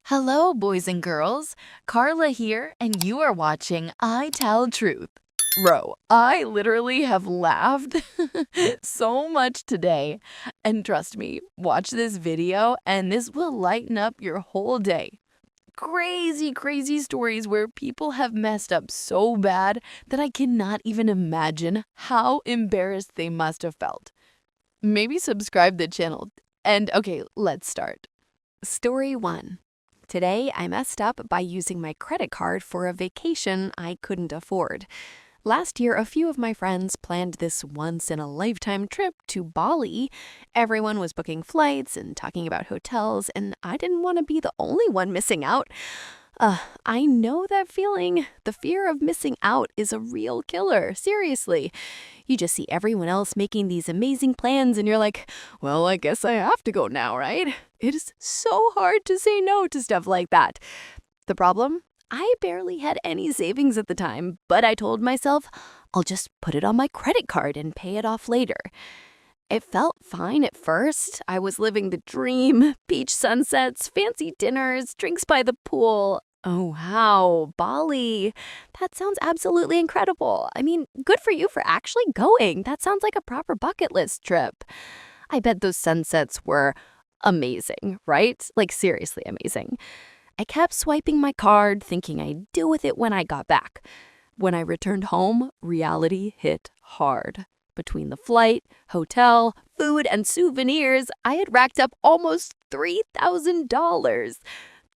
Hello, boys and girls. Carla here, and you are watching I Tell Truth. Bro, I literally have laughed so much today. And trust me, watch this video, and this will lighten up your whole day. Crazy, crazy stories where people have messed up so bad that I cannot even imagine how embarrassed they must have felt. Maybe subscribe the channel. And okay, let's start. Story 1. Today, I messed up by using my credit card for a vacation I couldn't afford. Last year, a few of my friends planned this once-in-a-lifetime trip to Bali. Everyone was booking flights and talking about hotels, and I didn't want to be the only one missing out. I know that feeling. The fear of missing out is a real killer, seriously. You just see everyone else making these amazing plans and you're like, well, I guess I have to go now, right? It is so hard to say no to stuff like that. The problem? I barely had any savings at the time, but I told myself, I'll just put it on my credit card and pay it off later. It felt fine at first. I was living the dream. Beach sunsets, fancy dinners, drinks by the pool. Oh, wow, Bali. That sounds absolutely incredible. I mean, good for you for actually going. That sounds like a proper bucket list trip. I bet those sunsets were amazing, right? Like, seriously amazing. I kept swiping my card, thinking I'd deal with it when I got back. When I returned home, reality hit hard. Between the flight, hotel, food, and souvenirs, I had racked up almost $3,000.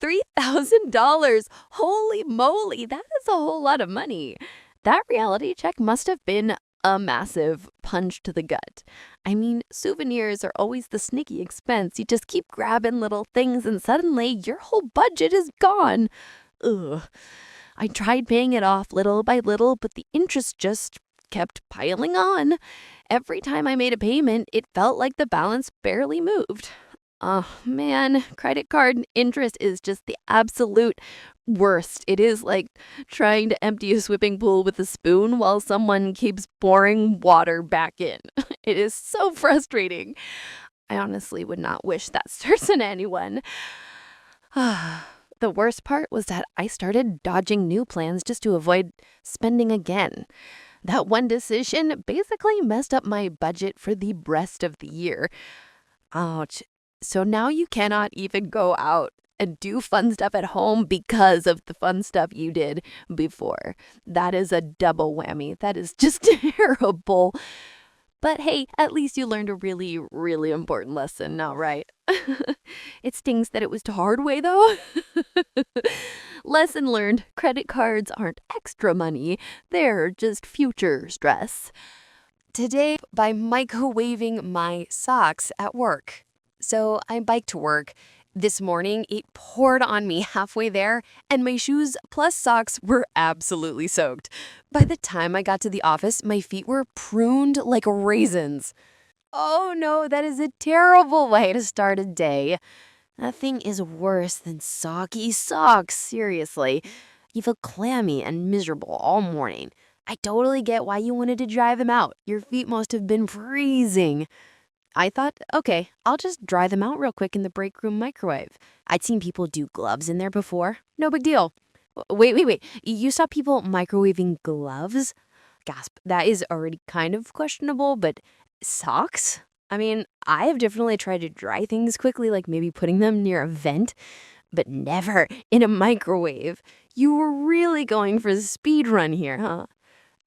$3,000! Holy moly, that is a whole lot of money. That reality check must have been a massive punch to the gut. I mean, souvenirs are always the sneaky expense. You just keep grabbing little things and suddenly your whole budget is gone. Ugh. I tried paying it off little by little, but the interest just kept piling on. Every time I made a payment, it felt like the balance barely moved. Oh man, credit card interest is just the absolute worst. It is like trying to empty a swimming pool with a spoon while someone keeps pouring water back in. It is so frustrating. I honestly would not wish that stress on anyone. The worst part was that I started dodging new plans just to avoid spending again. That one decision basically messed up my budget for the rest of the year. Ouch. So now you cannot even go out and do fun stuff at home because of the fun stuff you did before. That is a double whammy. That is just terrible. But hey, at least you learned a really, really important lesson now, right? It stings that it was the hard way, though. Lesson learned, credit cards aren't extra money. They're just future stress. Today, by microwaving my socks at work. So I biked to work. This morning, it poured on me halfway there, and my shoes plus socks were absolutely soaked. By the time I got to the office, my feet were pruned like raisins. Oh no, that is a terrible way to start a day. Nothing is worse than soggy socks, seriously. You feel clammy and miserable all morning. I totally get why you wanted to dry them out. Your feet must have been freezing. I thought, okay, I'll just dry them out real quick in the break room microwave. I'd seen people do gloves in there before. No big deal. Wait. You saw people microwaving gloves? Gasp. That is already kind of questionable, but socks? I mean, I have definitely tried to dry things quickly, like maybe putting them near a vent, but never in a microwave. You were really going for the speed run here, huh?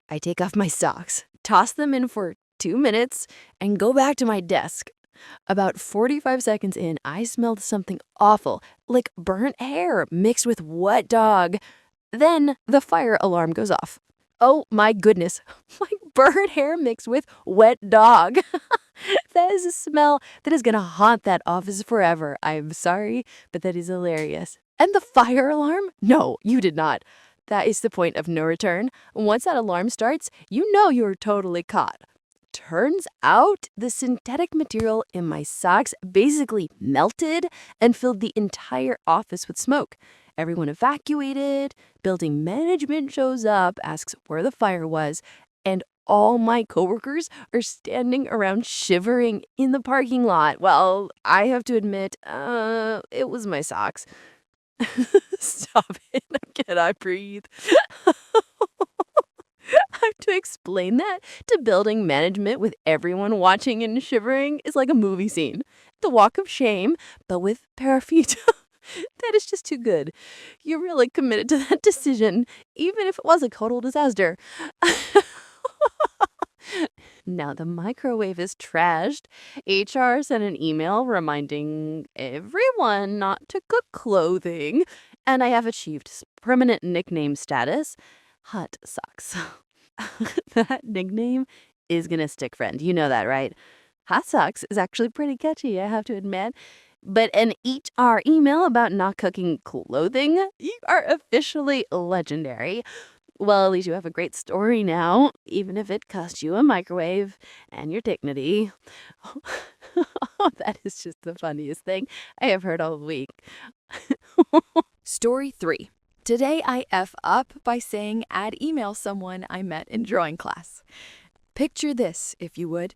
I take off my socks, toss them in for 2 minutes, and go back to my desk. About 45 seconds in, I smelled something awful, like burnt hair mixed with wet dog. Then the fire alarm goes off. Oh my goodness, like burnt hair mixed with wet dog. That is a smell that is gonna haunt that office forever. I'm sorry, but that is hilarious. And the fire alarm? No, you did not. That is the point of no return. Once that alarm starts, you know you're totally caught. Turns out the synthetic material in my socks basically melted and filled the entire office with smoke. Everyone evacuated, building management shows up, asks where the fire was, and all my coworkers are standing around shivering in the parking lot. Well, I have to admit, it was my socks. Stop it. Can I breathe? I have to explain that to building management with everyone watching and shivering is like a movie scene. The walk of shame, but with paraffin. That is just too good. You're really committed to that decision, even if it was a total disaster. Now the microwave is trashed. HR sent an email reminding everyone not to cook clothing, and I have achieved permanent nickname status, Hot Socks. That nickname is gonna stick, friend. You know that, right? Hot Socks is actually pretty catchy, I have to admit. But an HR email about not cooking clothing? You are officially legendary. Well, at least you have a great story now, even if it cost you a microwave and your dignity. That is just the funniest thing I have heard all week. Story 3. Today I F up by saying I'd email someone I met in drawing class. Picture this, if you would.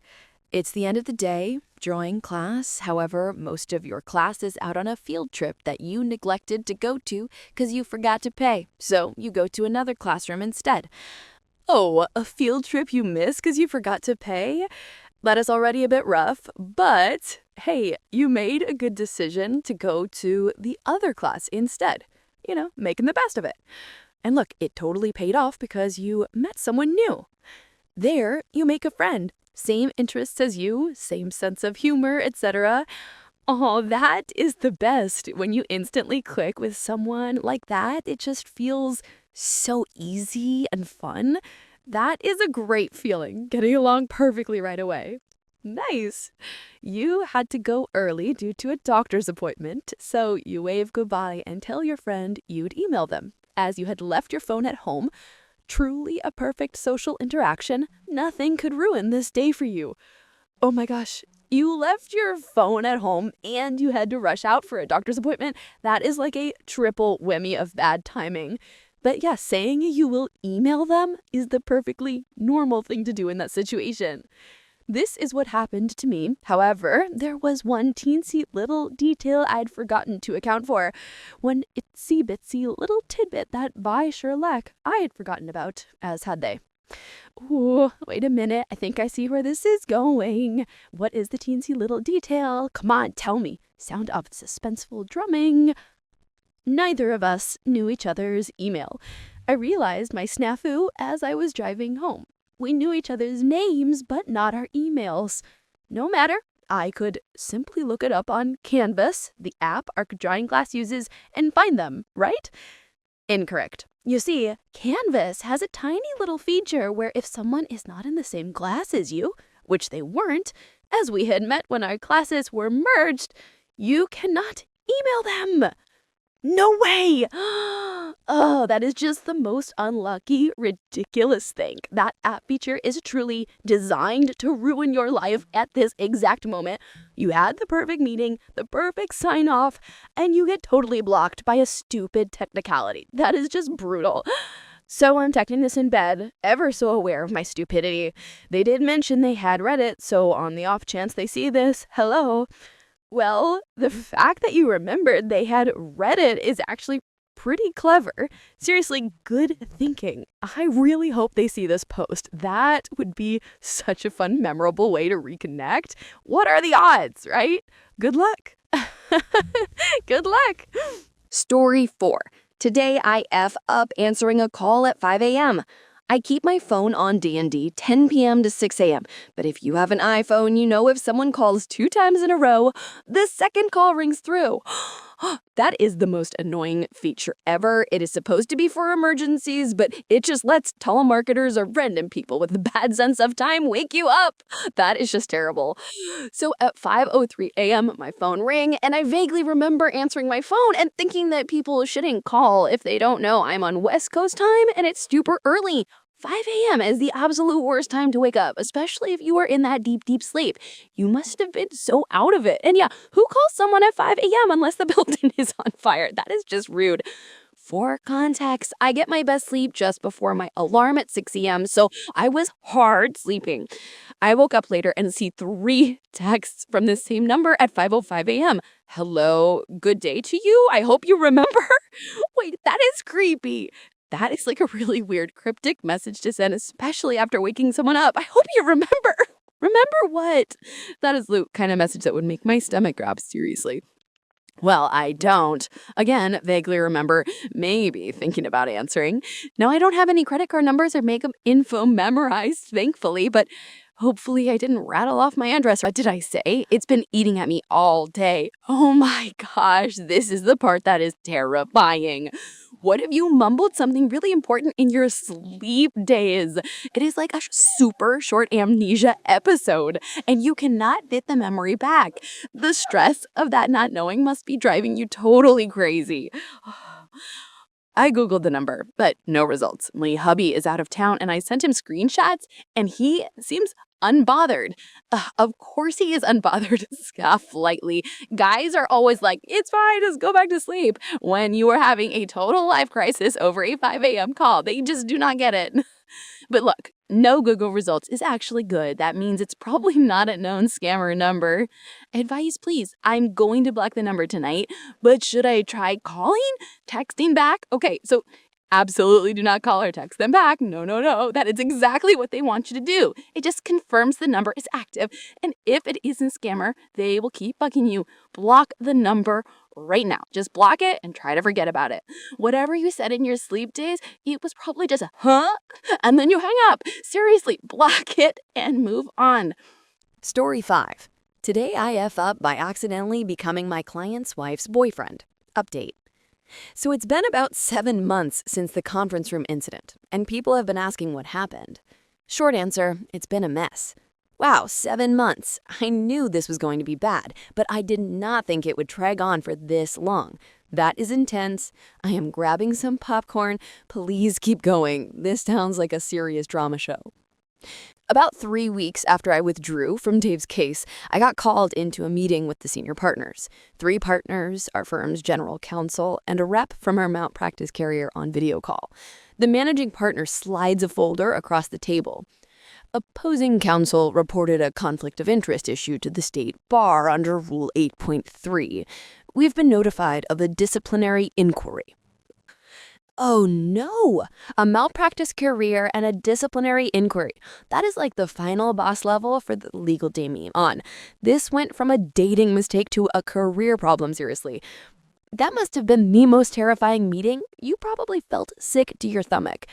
It's the end of the day, drawing class. However, most of your class is out on a field trip that you neglected to go to because you forgot to pay. So you go to another classroom instead. Oh, a field trip you missed because you forgot to pay? That is already a bit rough, but hey, you made a good decision to go to the other class instead. You know, making the best of it. And look, it totally paid off because you met someone new. There, you make a friend. Same interests as you, same sense of humor, etc. Oh, that is the best. When you instantly click with someone like that, it just feels so easy and fun. That is a great feeling, getting along perfectly right away. Nice. You had to go early due to a doctor's appointment, so you wave goodbye and tell your friend you'd email them, as you had left your phone at home. Truly a perfect social interaction. Nothing could ruin this day for you. Oh my gosh, you left your phone at home and you had to rush out for a doctor's appointment. That is like a triple whammy of bad timing. But yeah, saying you will email them is the perfectly normal thing to do in that situation. This is what happened to me. However, there was one teensy little detail I'd forgotten to account for. One itsy bitsy little tidbit that Vi Sherlock I had forgotten about, as had they. Ooh, wait a minute. I think I see where this is going. What is the teensy little detail? Come on, tell me. Sound of suspenseful drumming. Neither of us knew each other's email. I realized my snafu as I was driving home. We knew each other's names, but not our emails. No matter, I could simply look it up on Canvas, the app our drawing class uses, and find them, right? Incorrect. You see, Canvas has a tiny little feature where if someone is not in the same class as you, which they weren't, as we had met when our classes were merged, you cannot email them. No way! Oh, that is just the most unlucky, ridiculous thing. That app feature is truly designed to ruin your life at this exact moment. You had the perfect meeting, the perfect sign-off, and you get totally blocked by a stupid technicality. That is just brutal. So I'm texting this in bed, ever so aware of my stupidity. They did mention they had read it, so on the off chance they see this, hello. Well, the fact that you remembered they had read it is actually pretty clever. Seriously, good thinking. I really hope they see this post. That would be such a fun, memorable way to reconnect. What are the odds, right? Good luck. Good luck. Story 4. Today I F up answering a call at 5 a.m. I keep my phone on D&D 10 p.m. to 6 a.m., but if you have an iPhone, you know if someone calls 2 times in a row, the second call rings through. That is the most annoying feature ever. It is supposed to be for emergencies, but it just lets telemarketers or random people with a bad sense of time wake you up. That is just terrible. So at 5:03 a.m., my phone rang, and I vaguely remember answering my phone and thinking that people shouldn't call if they don't know I'm on West Coast time and it's super early. 5 a.m. is the absolute worst time to wake up, especially if you are in that deep, deep sleep. You must have been so out of it. And yeah, who calls someone at 5 a.m. unless the building is on fire? That is just rude. For context, I get my best sleep just before my alarm at 6 a.m., so I was hard sleeping. I woke up later and see 3 texts from the same number at 5:05 a.m. Hello, good day to you. I hope you remember. Wait, that is creepy. That is like a really weird cryptic message to send, especially after waking someone up. I hope you remember. Remember what? That is the kind of message that would make my stomach grab, seriously. Well, I don't. Again, vaguely remember maybe thinking about answering. No, I don't have any credit card numbers or makeup info memorized, thankfully, but hopefully I didn't rattle off my address. What did I say? It's been eating at me all day. Oh my gosh, this is the part that is terrifying. What if you mumbled something really important in your sleep days? It is like a super short amnesia episode, and you cannot get the memory back. The stress of that not knowing must be driving you totally crazy. I Googled the number, but no results. My hubby is out of town, and I sent him screenshots, and he seems unbothered. Of course he is unbothered. Scoff lightly. Guys are always like, it's fine, just go back to sleep. When you are having a total life crisis over a 5 a.m. call, they just do not get it. But look, no Google results is actually good. That means it's probably not a known scammer number. Advice, please. I'm going to block the number tonight, but should I try calling? Texting back? Okay, so absolutely do not call or text them back. No. That is exactly what they want you to do. It just confirms the number is active. And if it isn't a scammer, they will keep bugging you. Block the number right now. Just block it and try to forget about it. Whatever you said in your sleep days, it was probably just a huh? And then you hang up. Seriously, block it and move on. Story 5. Today I F up by accidentally becoming my client's wife's boyfriend. Update. So it's been about 7 months since the conference room incident, and people have been asking what happened. Short answer, it's been a mess. Wow, 7 months. I knew this was going to be bad, but I did not think it would drag on for this long. That is intense. I am grabbing some popcorn. Please keep going. This sounds like a serious drama show. About 3 weeks after I withdrew from Dave's case, I got called into a meeting with the senior partners. 3 partners, our firm's general counsel, and a rep from our malpractice carrier on video call. The managing partner slides a folder across the table. Opposing counsel reported a conflict of interest issue to the state bar under Rule 8.3. We've been notified of a disciplinary inquiry. Oh no! A malpractice career and a disciplinary inquiry. That is like the final boss level for the legal day on. This went from a dating mistake to a career problem, seriously. That must have been the most terrifying meeting. You probably felt sick to your stomach.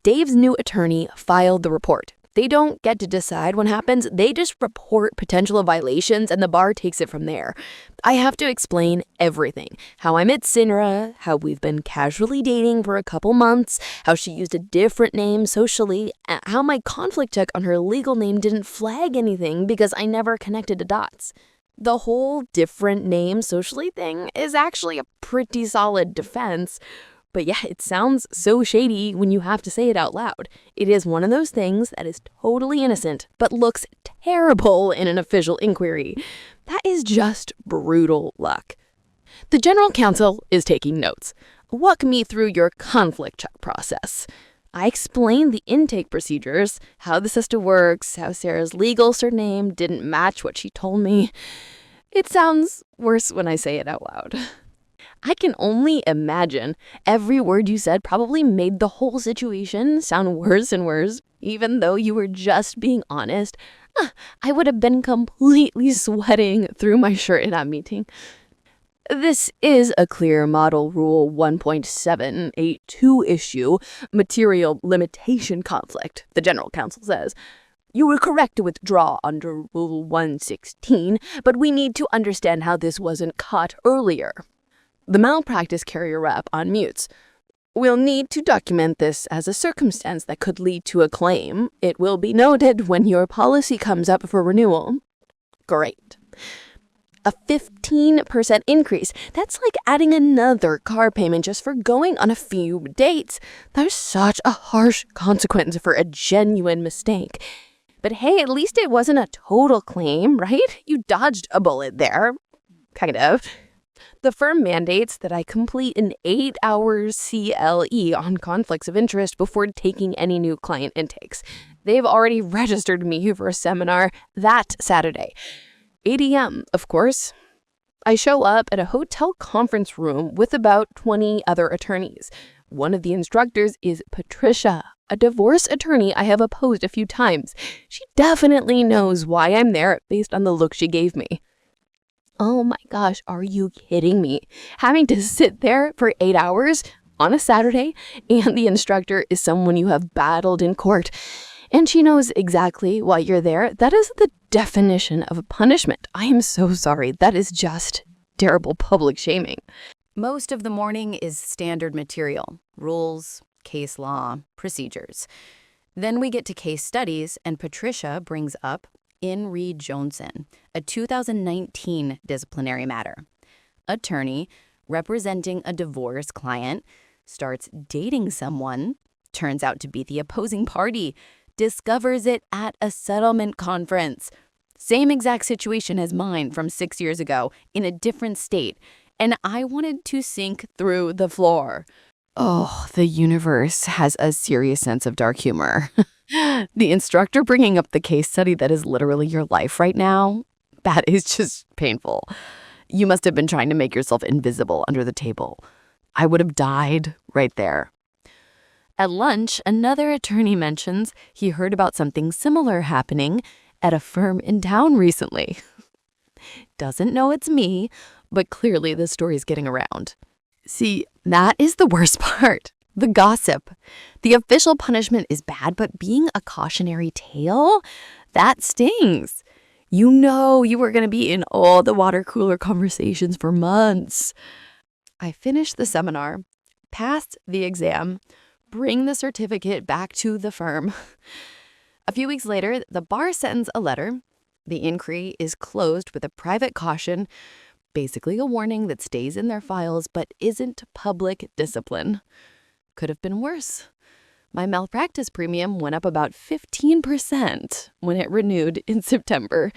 Dave's new attorney filed the report. They don't get to decide what happens. They just report potential violations and the bar takes it from there. I have to explain everything. How I met Sinra, how we've been casually dating for a couple months, how she used a different name socially, how my conflict check on her legal name didn't flag anything because I never connected the dots. The whole different name socially thing is actually a pretty solid defense. But yeah, it sounds so shady when you have to say it out loud. It is one of those things that is totally innocent, but looks terrible in an official inquiry. That is just brutal luck. The general counsel is taking notes. Walk me through your conflict check process. I explained the intake procedures, how the system works, how Sarah's legal surname didn't match what she told me. It sounds worse when I say it out loud. I can only imagine every word you said probably made the whole situation sound worse and worse, even though you were just being honest. I would have been completely sweating through my shirt in that meeting. This is a clear Model Rule 1.782 issue, material limitation conflict, the general counsel says. You were correct to withdraw under Rule 116, but we need to understand how this wasn't caught earlier. The malpractice carrier rep unmutes. We'll need to document this as a circumstance that could lead to a claim. It will be noted when your policy comes up for renewal. Great. A 15% increase. That's like adding another car payment just for going on a few dates. There's such a harsh consequence for a genuine mistake. But hey, at least it wasn't a total claim, right? You dodged a bullet there. Kind of. The firm mandates that I complete an 8-hour CLE on conflicts of interest before taking any new client intakes. They've already registered me for a seminar that Saturday. 8 a.m., of course. I show up at a hotel conference room with about 20 other attorneys. One of the instructors is Patricia, a divorce attorney I have opposed a few times. She definitely knows why I'm there based on the look she gave me. Oh my gosh, are you kidding me? Having to sit there for 8 hours on a Saturday, and the instructor is someone you have battled in court, and she knows exactly why you're there. That is the definition of a punishment. I am so sorry. That is just terrible public shaming. Most of the morning is standard material, rules, case law, procedures. Then we get to case studies, and Patricia brings up In re Johnson, a 2019 disciplinary matter. Attorney representing a divorce client starts dating someone, turns out to be the opposing party, discovers it at a settlement conference. Same exact situation as mine from 6 years ago in a different state, and I wanted to sink through the floor. Oh, the universe has a serious sense of dark humor. The instructor bringing up the case study that is literally your life right now, that is just painful. You must have been trying to make yourself invisible under the table. I would have died right there. At lunch, another attorney mentions he heard about something similar happening at a firm in town recently. Doesn't know it's me, but clearly the story's getting around. See, that is the worst part. The gossip. The official punishment is bad, but being a cautionary tale, that stings. You know you were going to be in all the water cooler conversations for months. I finished the seminar, passed the exam, bring the certificate back to the firm. A few weeks later, the bar sends a letter. The inquiry is closed with a private caution, basically a warning that stays in their files but isn't public discipline. Could have been worse. My malpractice premium went up about 15% when it renewed in September.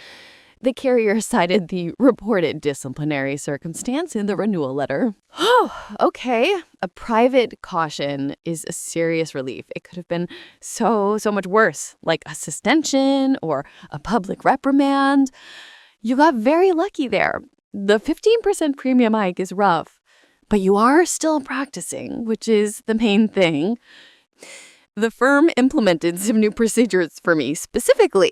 The carrier cited the reported disciplinary circumstance in the renewal letter. Oh, okay. A private caution is a serious relief. It could have been so much worse, like a suspension or a public reprimand. You got very lucky there. The 15% premium hike is rough, but you are still practicing, which is the main thing. The firm implemented some new procedures for me specifically.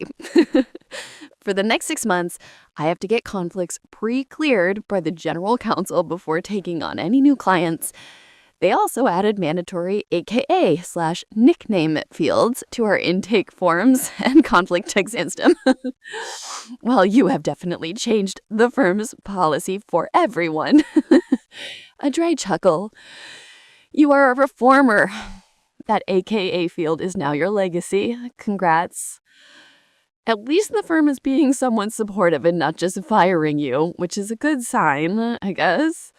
For the next 6 months, I have to get conflicts pre-cleared by the general counsel before taking on any new clients. They also added mandatory AKA/nickname fields to our intake forms and conflict text system. Well, you have definitely changed the firm's policy for everyone. A dry chuckle. You are a reformer. That AKA field is now your legacy. Congrats. At least the firm is being somewhat supportive and not just firing you, which is a good sign, I guess.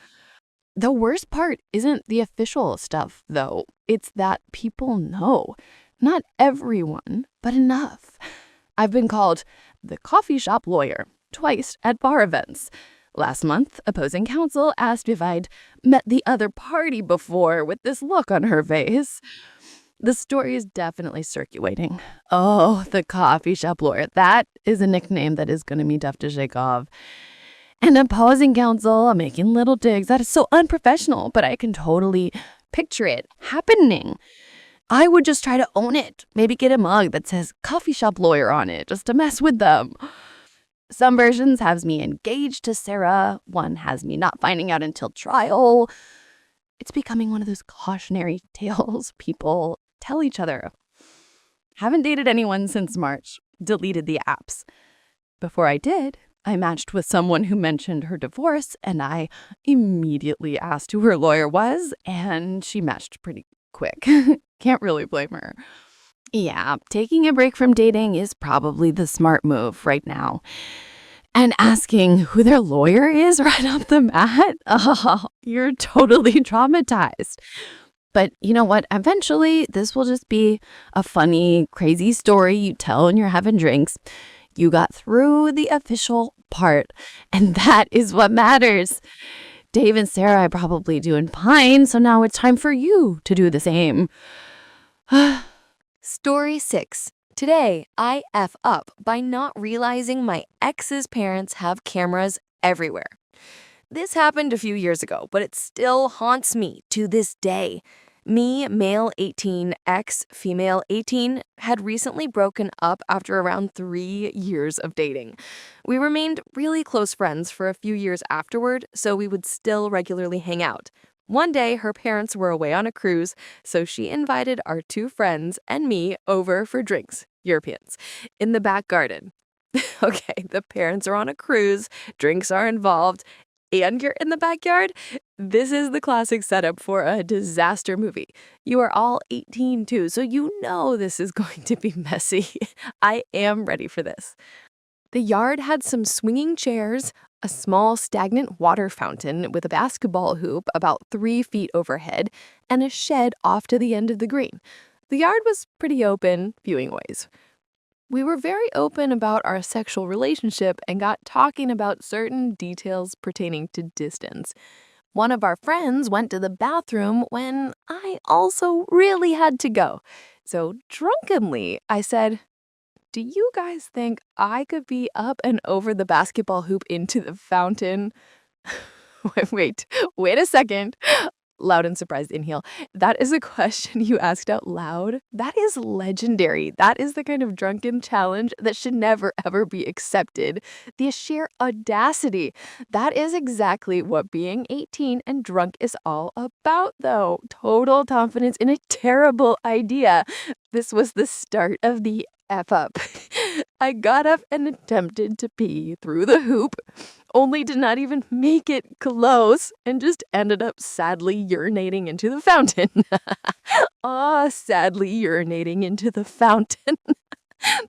The worst part isn't the official stuff, though. It's that people know. Not everyone, but enough. I've been called the coffee shop lawyer twice at bar events. Last month, opposing counsel asked if I'd met the other party before with this look on her face. The story is definitely circulating. Oh, the coffee shop lawyer. That is a nickname that is going to be tough to shake off. And opposing counsel making little digs. That is so unprofessional, but I can totally picture it happening. I would just try to own it. Maybe get a mug that says coffee shop lawyer on it just to mess with them. Some versions has me engaged to Sarah. One has me not finding out until trial. It's becoming one of those cautionary tales people tell each other. Haven't dated anyone since March. Deleted the apps. Before I did, I matched with someone who mentioned her divorce, and I immediately asked who her lawyer was, and she matched pretty quick. Can't really blame her. Yeah, taking a break from dating is probably the smart move right now. And asking who their lawyer is right off the bat? Oh, you're totally traumatized. But you know what? Eventually, this will just be a funny, crazy story you tell when you're having drinks. You got through the official part, and that is what matters. Dave and Sarah are probably doing fine, so now it's time for you to do the same. Story 6. Today, I F up by not realizing my ex's parents have cameras everywhere. This happened a few years ago, but it still haunts me to this day. Me, male 18, ex, female 18, had recently broken up after around 3 years of dating. We remained really close friends for a few years afterward, so we would still regularly hang out. One day, her parents were away on a cruise, so she invited our 2 friends and me over for drinks, Europeans, in the back garden. Okay, the parents are on a cruise, drinks are involved, and you're in the backyard? This is the classic setup for a disaster movie. You are all 18 too, so you know this is going to be messy. I am ready for this. The yard had some swinging chairs, a small stagnant water fountain with a basketball hoop about 3 feet overhead, and a shed off to the end of the green. The yard was pretty open, viewing ways. We were very open about our sexual relationship and got talking about certain details pertaining to distance. One of our friends went to the bathroom when I also really had to go. So drunkenly, I said, "Do you guys think I could be up and over the basketball hoop into the fountain?" Wait a second. Loud and surprised inhale. That is a question you asked out loud? That is legendary. That is the kind of drunken challenge that should never ever be accepted. The sheer audacity. That is exactly what being 18 and drunk is all about, though. Total confidence in a terrible idea. This was the start of the F up. I got up and attempted to pee through the hoop, only to not even make it close and just ended up sadly urinating into the fountain. Sadly urinating into the fountain.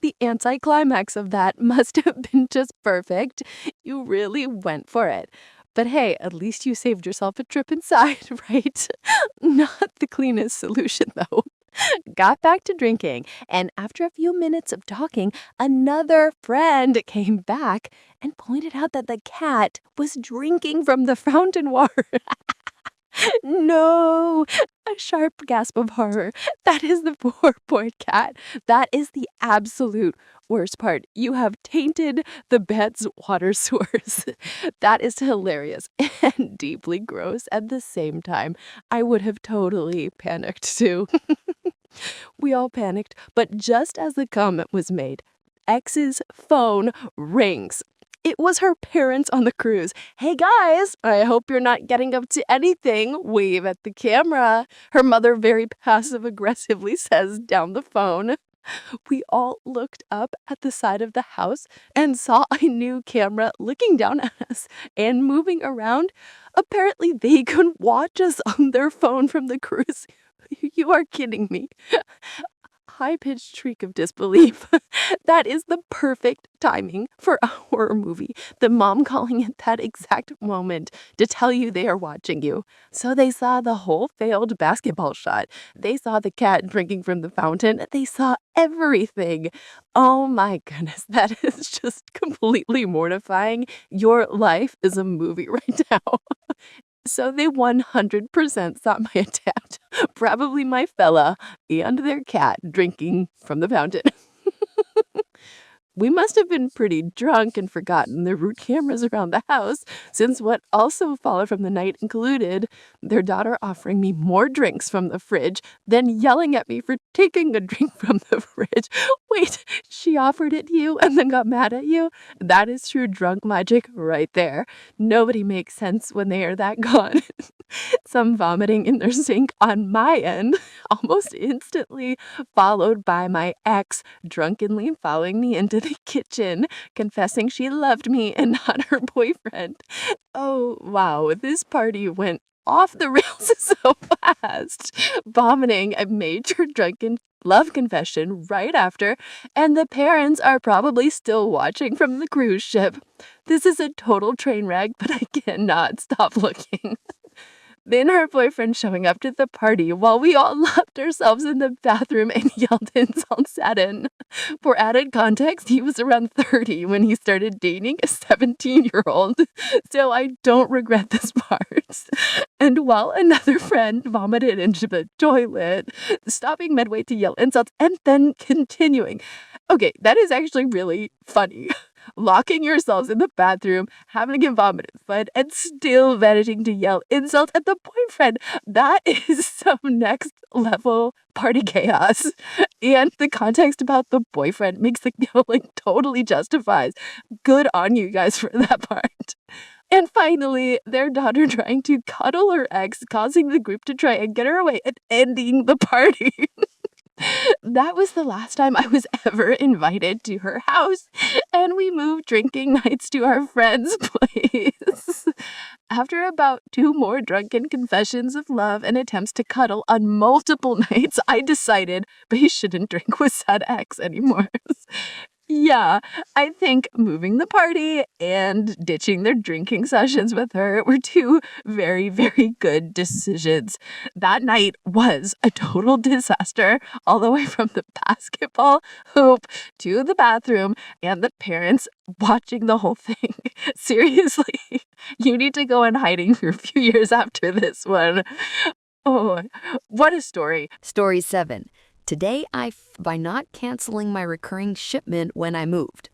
The anticlimax of that must have been just perfect. You really went for it. But hey, at least you saved yourself a trip inside, right? Not the cleanest solution, though. Got back to drinking, and after a few minutes of talking, another friend came back and pointed out that the cat was drinking from the fountain water. No! A sharp gasp of horror. That is the poor cat. That is the absolute worst part. You have tainted the bed's water source. That is hilarious and deeply gross at the same time. I would have totally panicked too. We all panicked, but just as the comment was made, X's phone rings. It was her parents on the cruise. "Hey guys, I hope you're not getting up to anything. Wave at the camera," her mother very passive-aggressively says down the phone. We all looked up at the side of the house and saw a new camera looking down at us and moving around. Apparently, they could watch us on their phone from the cruise. You are kidding me. High-pitched shriek of disbelief. That is the perfect timing for a horror movie. The mom calling at that exact moment to tell you they are watching you. So they saw the whole failed basketball shot. They saw the cat drinking from the fountain. They saw everything. Oh my goodness, that is just completely mortifying. Your life is a movie right now. So they 100% saw my attempt, probably my fella and their cat drinking from the fountain. We must have been pretty drunk and forgotten the root cameras around the house, since what also followed from the night included their daughter offering me more drinks from the fridge, then yelling at me for taking a drink from the fridge. Wait, she offered it to you and then got mad at you? That is true drunk magic right there. Nobody makes sense when they are that gone. Some vomiting in their sink on my end, almost instantly, followed by my ex drunkenly following me into the kitchen, confessing she loved me and not her boyfriend. Oh, wow, this party went off the rails so fast, vomiting a major drunken love confession right after, and the parents are probably still watching from the cruise ship. This is a total train wreck, but I cannot stop looking. Then her boyfriend showing up to the party while we all locked ourselves in the bathroom and yelled insults at him. For added context, he was around 30 when he started dating a 17-year-old, so I don't regret this part. And while another friend vomited into the toilet, stopping midway to yell insults and then continuing. Okay, that is actually really funny. Locking yourselves in the bathroom, having him vomit in bed, and still managing to yell insults at the boyfriend. That is some next level party chaos. And the context about the boyfriend makes the yelling totally justifies. Good on you guys for that part. And finally, their daughter trying to cuddle her ex, causing the group to try and get her away and ending the party. That was the last time I was ever invited to her house, and we moved drinking nights to our friend's place. After about 2 more drunken confessions of love and attempts to cuddle on multiple nights, I decided we shouldn't drink with said ex anymore. Yeah, I think moving the party and ditching their drinking sessions with her were 2 very, very good decisions. That night was a total disaster, all the way from the basketball hoop to the bathroom and the parents watching the whole thing. Seriously, you need to go in hiding for a few years after this one. Oh, what a story. Story 7. Today by not canceling my recurring shipment when I moved.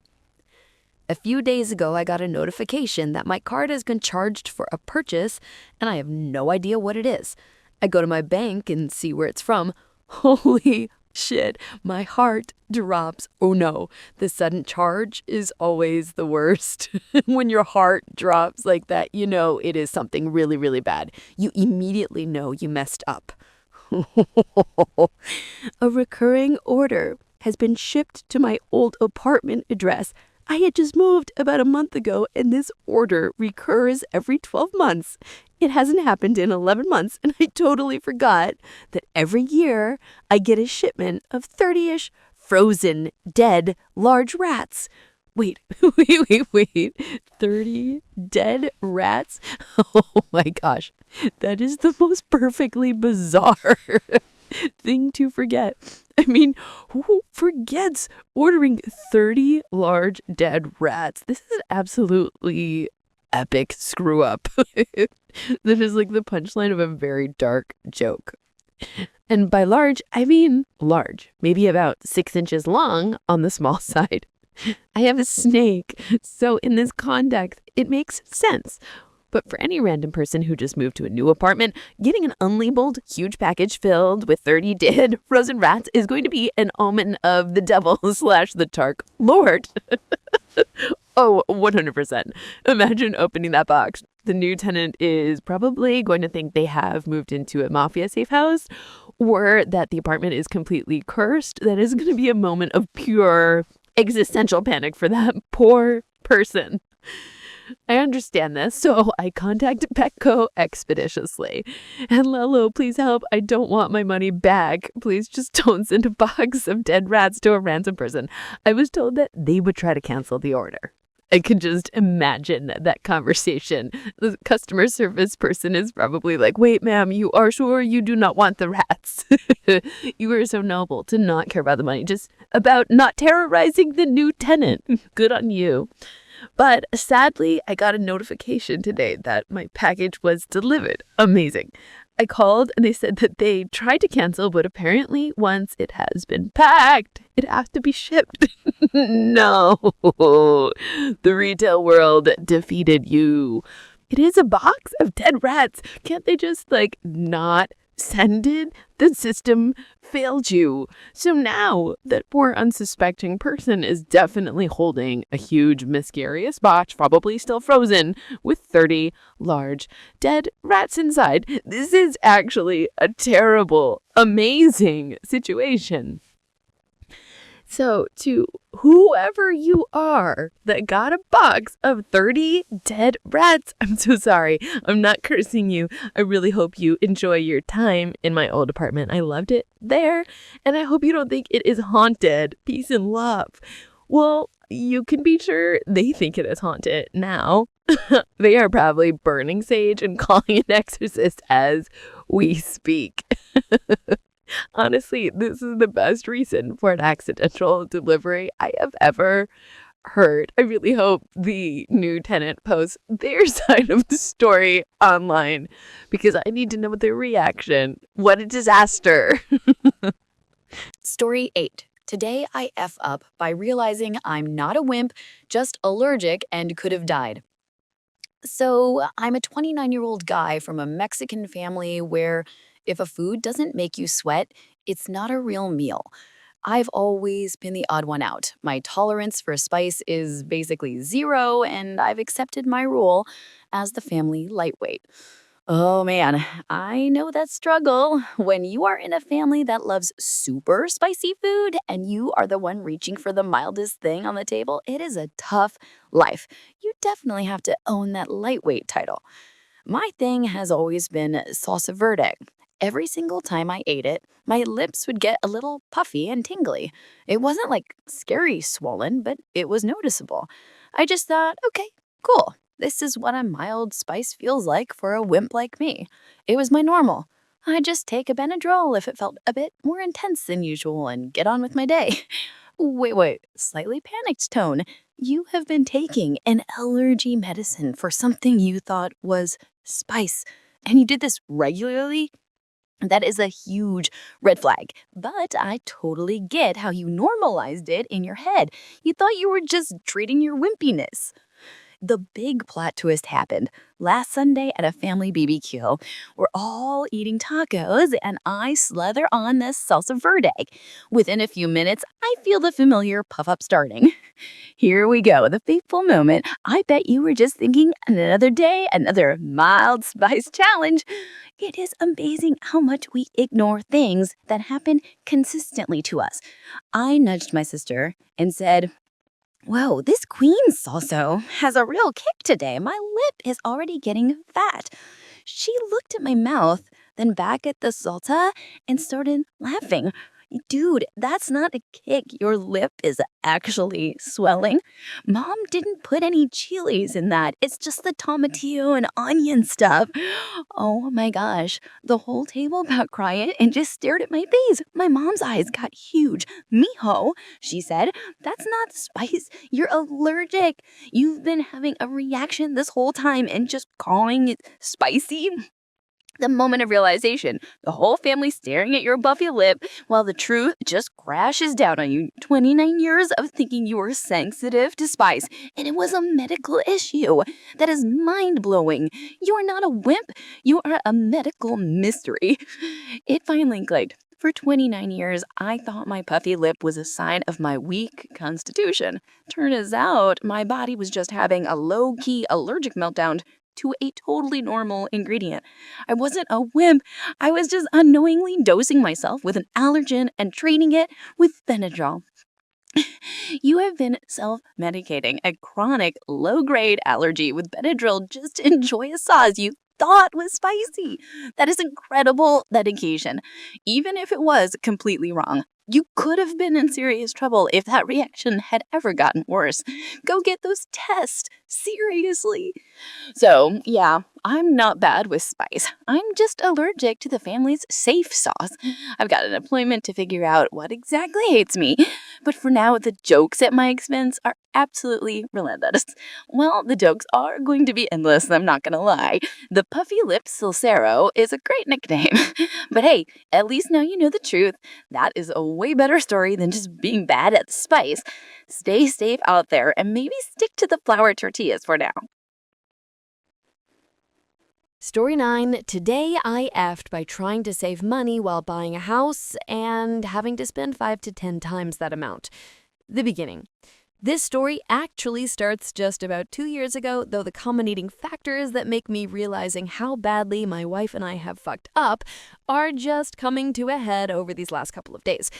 A few days ago, I got a notification that my card has been charged for a purchase, and I have no idea what it is. I go to my bank and see where it's from. Holy shit, my heart drops. Oh no, the sudden charge is always the worst. When your heart drops like that, you know it is something really, really bad. You immediately know you messed up. A recurring order has been shipped to my old apartment address. I had just moved about a month ago, and this order recurs every 12 months. It hasn't happened in 11 months, and I totally forgot that every year I get a shipment of 30-ish frozen, dead, large rats. Wait. 30 dead rats? Oh my gosh. That is the most perfectly bizarre thing to forget. I mean, who forgets ordering 30 large dead rats? This is absolutely epic screw up. That is like the punchline of a very dark joke. And by large, I mean large, maybe about 6 inches long on the small side. I have a snake, so in this context, it makes sense. But for any random person who just moved to a new apartment, getting an unlabeled huge package filled with 30 dead frozen rats is going to be an omen of the devil / the Dark Lord. Oh, 100%. Imagine opening that box. The new tenant is probably going to think they have moved into a mafia safe house, or that the apartment is completely cursed. That is going to be a moment of pure existential panic for that poor person. I understand this, so I contact Petco expeditiously. And Lello, please help. I don't want my money back. Please just don't send a box of dead rats to a random person. I was told that they would try to cancel the order. I could just imagine that conversation. The customer service person is probably like, wait, ma'am, you are sure you do not want the rats? You are so noble to not care about the money, just about not terrorizing the new tenant. Good on you. But sadly, I got a notification today that my package was delivered. Amazing. I called and they said that they tried to cancel, but apparently once it has been packed, it has to be shipped. No, the retail world defeated you. It is a box of dead rats. Can't they just not send it? The system failed you. So now that poor unsuspecting person is definitely holding a huge mysterious box, probably still frozen, with 30 large dead rats inside. This is actually a terrible, amazing situation. So to whoever you are that got a box of 30 dead rats, I'm so sorry. I'm not cursing you. I really hope you enjoy your time in my old apartment. I loved it there, and I hope you don't think it is haunted. Peace and love. Well, you can be sure they think it is haunted now. They are probably burning sage and calling an exorcist as we speak. Honestly, this is the best reason for an accidental delivery I have ever heard. I really hope the new tenant posts their side of the story online because I need to know their reaction. What a disaster. Story 8. Today I F up by realizing I'm not a wimp, just allergic and could have died. So, I'm a 29-year-old guy from a Mexican family where if a food doesn't make you sweat, it's not a real meal. I've always been the odd one out. My tolerance for spice is basically zero, and I've accepted my role as the family lightweight. Oh man, I know that struggle. When you are in a family that loves super spicy food and you are the one reaching for the mildest thing on the table, it is a tough life. You definitely have to own that lightweight title. My thing has always been salsa verde. Every single time I ate it, my lips would get a little puffy and tingly. It wasn't like scary swollen, but it was noticeable. I just thought, okay, cool. This is what a mild spice feels like for a wimp like me. It was my normal. I'd just take a Benadryl if it felt a bit more intense than usual and get on with my day. Wait, slightly panicked tone. You have been taking an allergy medicine for something you thought was spice, and you did this regularly? That is a huge red flag. But I totally get how you normalized it in your head. You thought you were just treating your wimpiness. The big plot twist happened. Last Sunday at a family BBQ, we're all eating tacos and I slather on this salsa verde. Within a few minutes, I feel the familiar puff up starting. Here we go, the fateful moment. I bet you were just thinking another day, another mild spice challenge. It is amazing how much we ignore things that happen consistently to us. I nudged my sister and said, "Whoa, this queen salsa has a real kick today. My lip is already getting fat." She looked at my mouth, then back at the salsa, and started laughing. "Dude, that's not a kick. Your lip is actually swelling. Mom didn't put any chilies in that. It's just the tomatillo and onion stuff." Oh my gosh. The whole table about quiet and just stared at my face. My mom's eyes got huge. "Mijo," she said, "that's not spice. You're allergic. You've been having a reaction this whole time and just calling it spicy." The moment of realization, the whole family staring at your buffy lip while the truth just crashes down on you. 29 years of thinking you were sensitive to spice, and it was a medical issue. That is mind-blowing. You are not a wimp. You are a medical mystery. It finally clicked. For 29 years, I thought my puffy lip was a sign of my weak constitution. Turns out, my body was just having a low-key allergic meltdown to a totally normal ingredient. I wasn't a wimp. I was just unknowingly dosing myself with an allergen and treating it with Benadryl. You have been self-medicating a chronic low-grade allergy with Benadryl just to enjoy a sauce you thought was spicy. That is incredible dedication, even if it was completely wrong. You could have been in serious trouble if that reaction had ever gotten worse. Go get those tests. Seriously. So, yeah, I'm not bad with spice. I'm just allergic to the family's safe sauce. I've got an appointment to figure out what exactly hates me. But for now, the jokes at my expense are absolutely relentless. Well, the jokes are going to be endless, I'm not gonna lie. The puffy lip Silcero is a great nickname. But hey, at least now you know the truth. That is a way better story than just being bad at spice. Stay safe out there and maybe stick to the flour tortillas for now. Story 9. Today I effed by trying to save money while buying a house and having to spend 5 to 10 times that amount. The beginning. This story actually starts just about 2 years ago, though the culminating factors that make me realizing how badly my wife and I have fucked up are just coming to a head over these last couple of days.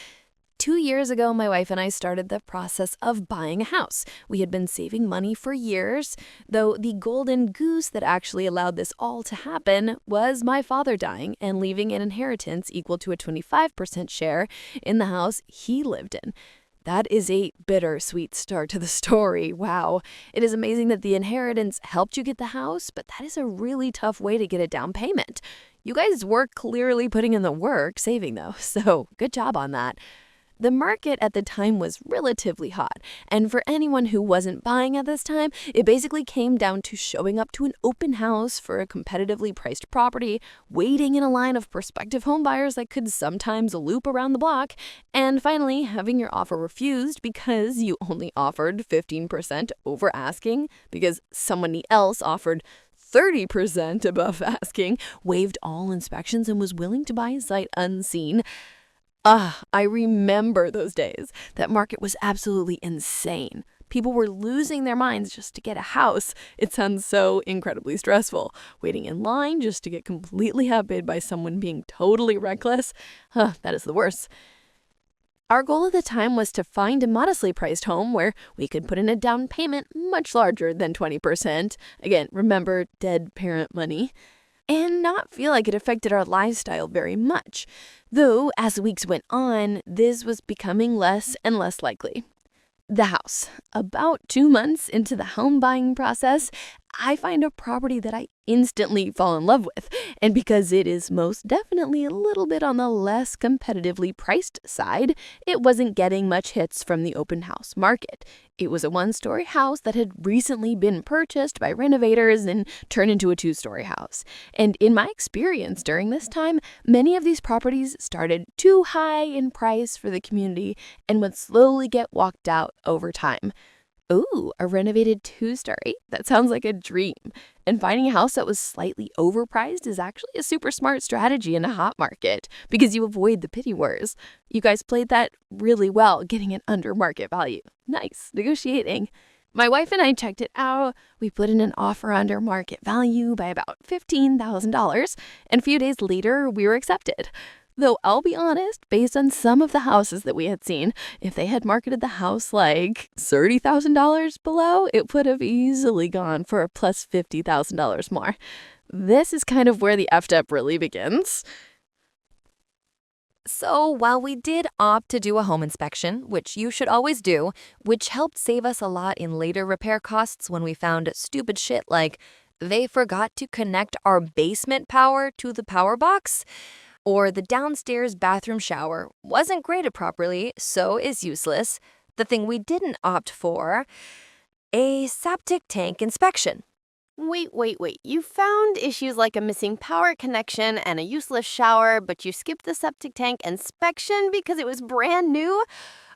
2 years ago, my wife and I started the process of buying a house. We had been saving money for years, though the golden goose that actually allowed this all to happen was my father dying and leaving an inheritance equal to a 25% share in the house he lived in. That is a bittersweet start to the story. Wow. It is amazing that the inheritance helped you get the house, but that is a really tough way to get a down payment. You guys were clearly putting in the work saving though, so good job on that. The market at the time was relatively hot, and for anyone who wasn't buying at this time, it basically came down to showing up to an open house for a competitively priced property, waiting in a line of prospective homebuyers that could sometimes loop around the block, and finally having your offer refused because you only offered 15% over asking because someone else offered 30% above asking, waived all inspections, and was willing to buy sight unseen. I remember those days. That market was absolutely insane. People were losing their minds just to get a house. It sounds so incredibly stressful. Waiting in line just to get completely outbid by someone being totally reckless. That is the worst. Our goal at the time was to find a modestly priced home where we could put in a down payment much larger than 20%. Again, remember, dead parent money. And not feel like it affected our lifestyle very much. Though, as the weeks went on, this was becoming less and less likely. The house. About 2 months into the home buying process, I find a property that I instantly fall in love with. And because it is most definitely a little bit on the less competitively priced side, it wasn't getting much hits from the open house market. It was a 1-story house that had recently been purchased by renovators and turned into a 2-story house. And in my experience during this time, many of these properties started too high in price for the community and would slowly get walked out over time. Ooh, a renovated 2-story? That sounds like a dream. And finding a house that was slightly overpriced is actually a super smart strategy in a hot market because you avoid the pity wars. You guys played that really well, getting it under market value. Nice, negotiating. My wife and I checked it out. We put in an offer under market value by about $15,000, and a few days later, we were accepted. Though I'll be honest, based on some of the houses that we had seen, if they had marketed the house like $30,000 below, it would have easily gone for a plus $50,000 more. This is kind of where the effed up really begins. So, while we did opt to do a home inspection, which you should always do, which helped save us a lot in later repair costs when we found stupid shit like they forgot to connect our basement power to the power box, or the downstairs bathroom shower wasn't graded properly, so is useless, the thing we didn't opt for, a septic tank inspection. Wait. You found issues like a missing power connection and a useless shower, but you skipped the septic tank inspection because it was brand new?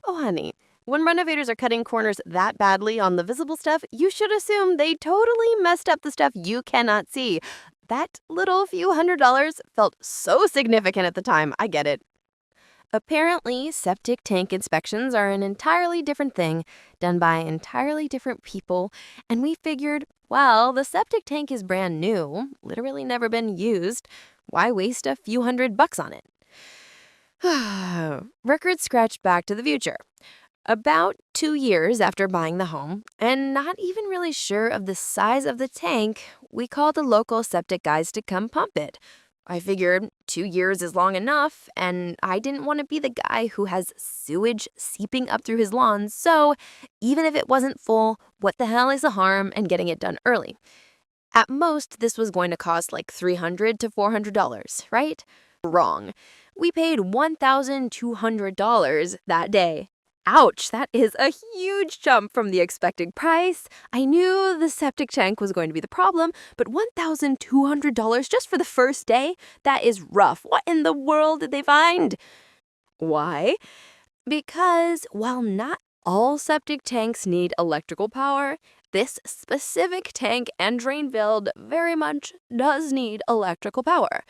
Oh, honey, when renovators are cutting corners that badly on the visible stuff, you should assume they totally messed up the stuff you cannot see. That little few $100s felt so significant at the time. I get it. Apparently, septic tank inspections are an entirely different thing, done by entirely different people, and we figured, well, the septic tank is brand new, literally never been used. Why waste a few $100 on it? Record scratched back to the future. About 2 years after buying the home, and not even really sure of the size of the tank, we called the local septic guys to come pump it. I figured 2 years is long enough, and I didn't want to be the guy who has sewage seeping up through his lawn, so even if it wasn't full, what the hell is the harm in getting it done early? At most, this was going to cost like $300 to $400, right? Wrong. We paid $1,200 that day. Ouch, that is a huge jump from the expected price. I knew the septic tank was going to be the problem, but $1,200 just for the first day? That is rough. What in the world did they find? Why? Because while not all septic tanks need electrical power, this specific tank and drain field very much does need electrical power.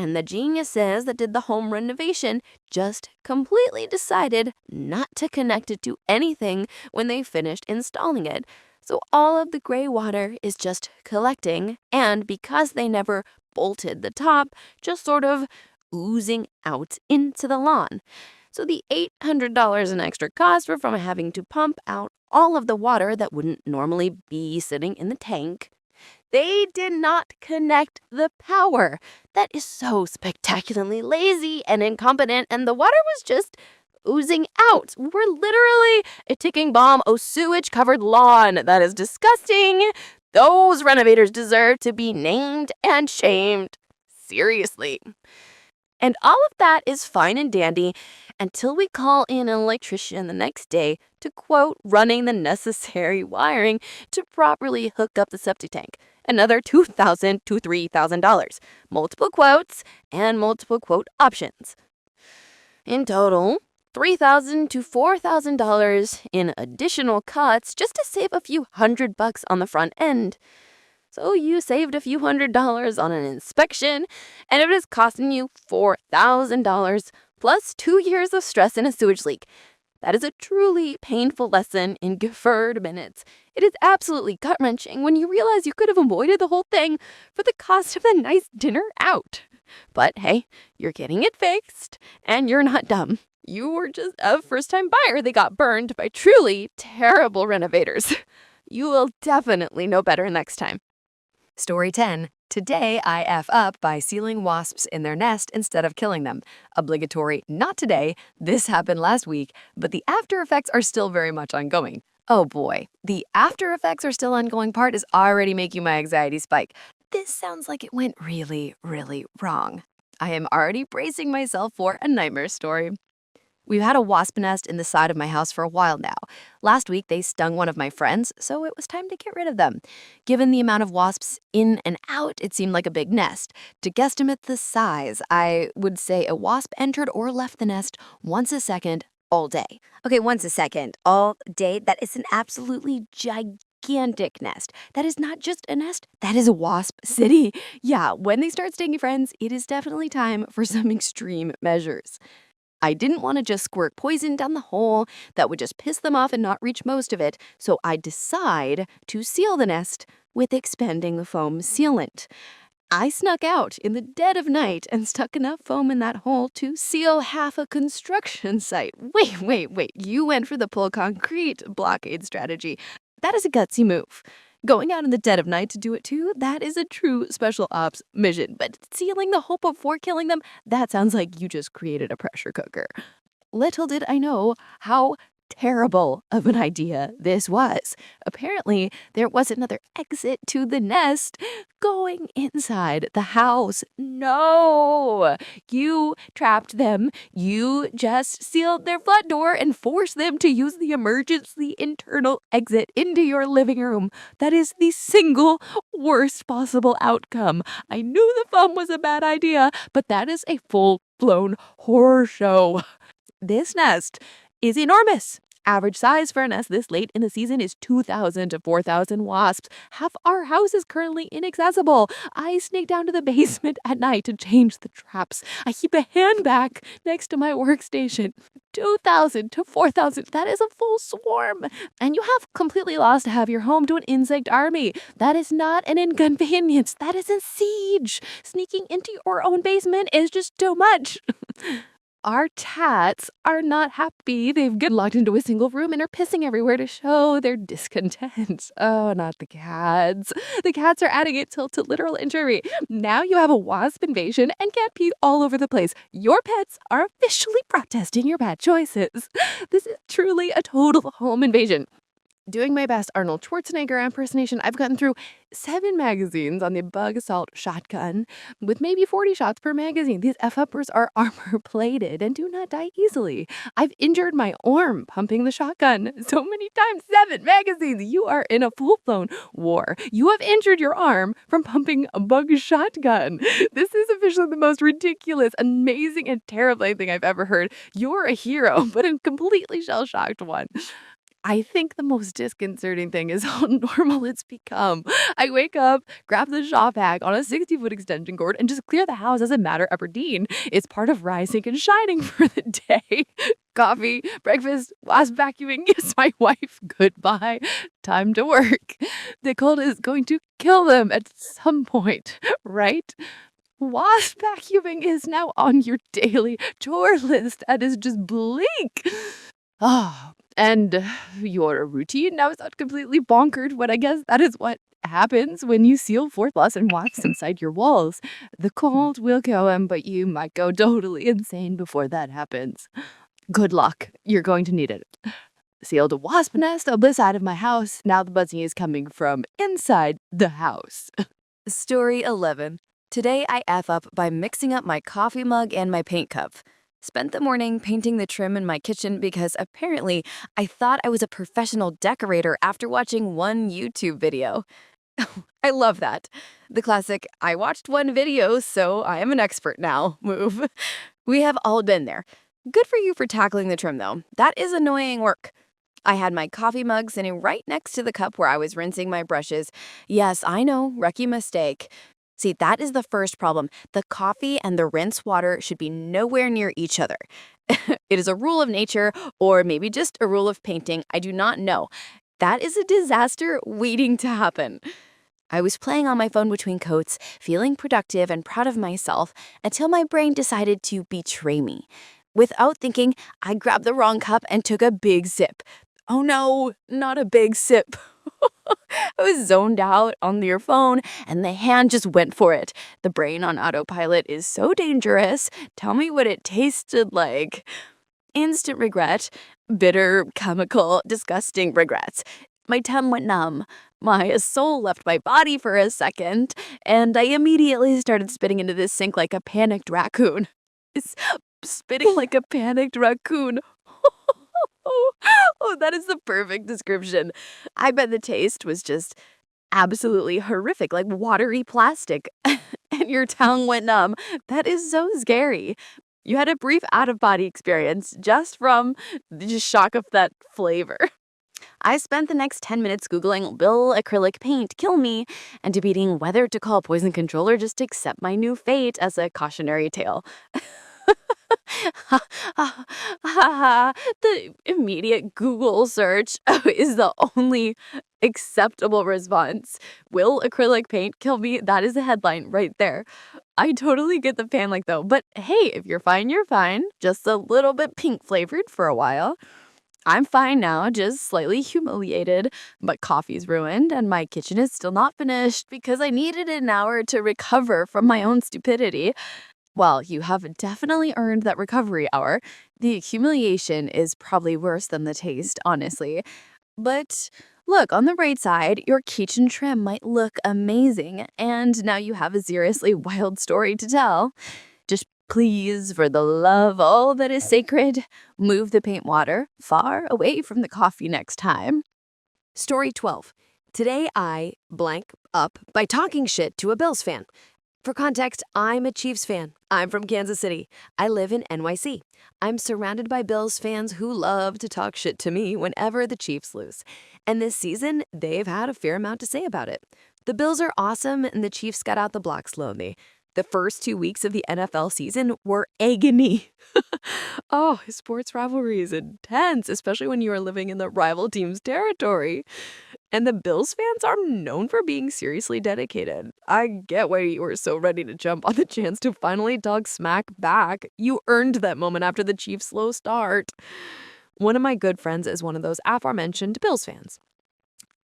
And the geniuses that did the home renovation just completely decided not to connect it to anything when they finished installing it. So all of the gray water is just collecting, and because they never bolted the top, just sort of oozing out into the lawn. So the $800 in extra costs were from having to pump out all of the water that wouldn't normally be sitting in the tank. They did not connect the power. That is so spectacularly lazy and incompetent, and the water was just oozing out. We're literally a ticking bomb, a sewage-covered lawn. That is disgusting. Those renovators deserve to be named and shamed. Seriously. And all of that is fine and dandy until we call in an electrician the next day to, quote, running the necessary wiring to properly hook up the septic tank. Another $2,000 to $3,000. Multiple quotes and multiple quote options. In total, $3,000 to $4,000 in additional cuts just to save a few $100 on the front end. So you saved a few $100 on an inspection, and it is costing you $4,000 plus 2 years of stress in a sewage leak. That is a truly painful lesson in deferred minutes. It is absolutely gut-wrenching when you realize you could have avoided the whole thing for the cost of a nice dinner out. But hey, you're getting it fixed, and you're not dumb. You were just a first-time buyer that got burned by truly terrible renovators. You will definitely know better next time. Story 10. Today I F up by sealing wasps in their nest instead of killing them. Obligatory not today. This happened last week, but the after effects are still very much ongoing. Oh boy, the after effects are still ongoing part is already making my anxiety spike. This sounds like it went really, really wrong. I am already bracing myself for a nightmare story. We've had a wasp nest in the side of my house for a while now. Last week, they stung one of my friends, so it was time to get rid of them. Given the amount of wasps in and out, it seemed like a big nest. To guesstimate the size, I would say a wasp entered or left the nest once a second all day. Okay, once a second. All day? That is an absolutely gigantic nest. That is not just a nest, that is a wasp city. Yeah, when they start stinging friends, it is definitely time for some extreme measures. I didn't want to just squirt poison down the hole that would just piss them off and not reach most of it, so I decide to seal the nest with expanding foam sealant. I snuck out in the dead of night and stuck enough foam in that hole to seal half a construction site. Wait, you went for the pull concrete blockade strategy. That is a gutsy move. Going out in the dead of night to do it too, that is a true special ops mission. But sealing the hole before killing them, that sounds like you just created a pressure cooker. Little did I know how terrible of an idea this was. Apparently, there was another exit to the nest going inside the house. No! You trapped them. You just sealed their front door and forced them to use the emergency internal exit into your living room. That is the single worst possible outcome. I knew the foam was a bad idea, but that is a full-blown horror show. This nest is enormous. Average size for a nest this late in the season is 2,000 to 4,000 wasps. Half our house is currently inaccessible. I sneak down to the basement at night to change the traps. I keep a hand back next to my workstation. 2,000 to 4,000, that is a full swarm. And you have completely lost half your home to an insect army. That is not an inconvenience. That is a siege. Sneaking into your own basement is just too much. Our cats are not happy. They've get locked into a single room and are pissing everywhere to show their discontent. Oh, not the cats. The cats are adding insult to literal injury. Now you have a wasp invasion and cat pee all over the place. Your pets are officially protesting your bad choices. This is truly a total home invasion. Doing my best Arnold Schwarzenegger impersonation, I've gotten through 7 magazines on the Bug Assault shotgun, with maybe 40 shots per magazine. These F-uppers are armor-plated and do not die easily. I've injured my arm pumping the shotgun so many times. 7 magazines! You are in a full-blown war. You have injured your arm from pumping a bug shotgun. This is officially the most ridiculous, amazing, and terrifying thing I've ever heard. You're a hero, but a completely shell-shocked one. I think the most disconcerting thing is how normal it's become. I wake up, grab the shop vac on a 60-foot extension cord, and just clear the house as a matter of routine. It's part of rising and shining for the day. Coffee, breakfast, wasp vacuuming. Yes, my wife. Goodbye. Time to work. The cold is going to kill them at some point, right? Wasp vacuuming is now on your daily chore list. That is just bleak. Oh, and your routine now is not completely bonkered, but I guess that is what happens when you seal 4,000 wasps inside your walls. The cold will kill them, but you might go totally insane before that happens. Good luck. You're going to need it. Sealed a wasp nest on this side of my house. Now the buzzing is coming from inside the house. Story 11. Today I F up by mixing up my coffee mug and my paint cup. Spent the morning painting the trim in my kitchen because apparently I thought I was a professional decorator after watching one YouTube video. I love that. The classic, I watched one video, so I am an expert now move. We have all been there. Good for you for tackling the trim, though. That is annoying work. I had my coffee mug sitting right next to the cup where I was rinsing my brushes. Yes, I know, rookie mistake. See, that is the first problem. The coffee and the rinse water should be nowhere near each other. It is a rule of nature, or maybe just a rule of painting. I do not know. That is a disaster waiting to happen. I was playing on my phone between coats, feeling productive and proud of myself, until my brain decided to betray me. Without thinking, I grabbed the wrong cup and took a big sip. Oh no, not a big sip. I was zoned out on your phone, and the hand just went for it. The brain on autopilot is so dangerous. Tell me what it tasted like. Instant regret. Bitter, chemical, disgusting regrets. My tongue went numb. My soul left my body for a second, and I immediately started spitting into this sink like a panicked raccoon. Spitting like a panicked raccoon. Oh, that is the perfect description. I bet the taste was just absolutely horrific, like watery plastic, and your tongue went numb. That is so scary. You had a brief out-of-body experience just from the shock of that flavor. I spent the next 10 minutes Googling "Will acrylic paint kill me?" and debating whether to call Poison Control or just accept my new fate as a cautionary tale. The immediate Google search is the only acceptable response. Will acrylic paint kill me? That is the headline right there. I totally get the panic though, but hey, if you're fine, you're fine. Just a little bit pink flavored for a while. I'm fine now, just slightly humiliated, but coffee's ruined and my kitchen is still not finished because I needed an hour to recover from my own stupidity. Well, you have definitely earned that recovery hour. The humiliation is probably worse than the taste, honestly. But look, on the right side, your kitchen trim might look amazing, and now you have a seriously wild story to tell. Just please, for the love of all that is sacred, move the paint water far away from the coffee next time. Story 12. Today I blank up by talking shit to a Bills fan. For context, I'm a Chiefs fan. I'm from Kansas City. I live in NYC. I'm surrounded by Bills fans who love to talk shit to me whenever the Chiefs lose. And this season, they've had a fair amount to say about it. The Bills are awesome, and the Chiefs got out the blocks slowly. The first 2 weeks of the NFL season were agony. Oh, sports rivalry is intense, especially when you are living in the rival team's territory. And the Bills fans are known for being seriously dedicated. I get why you were so ready to jump on the chance to finally talk smack back. You earned that moment after the Chiefs' slow start. One of my good friends is one of those aforementioned Bills fans.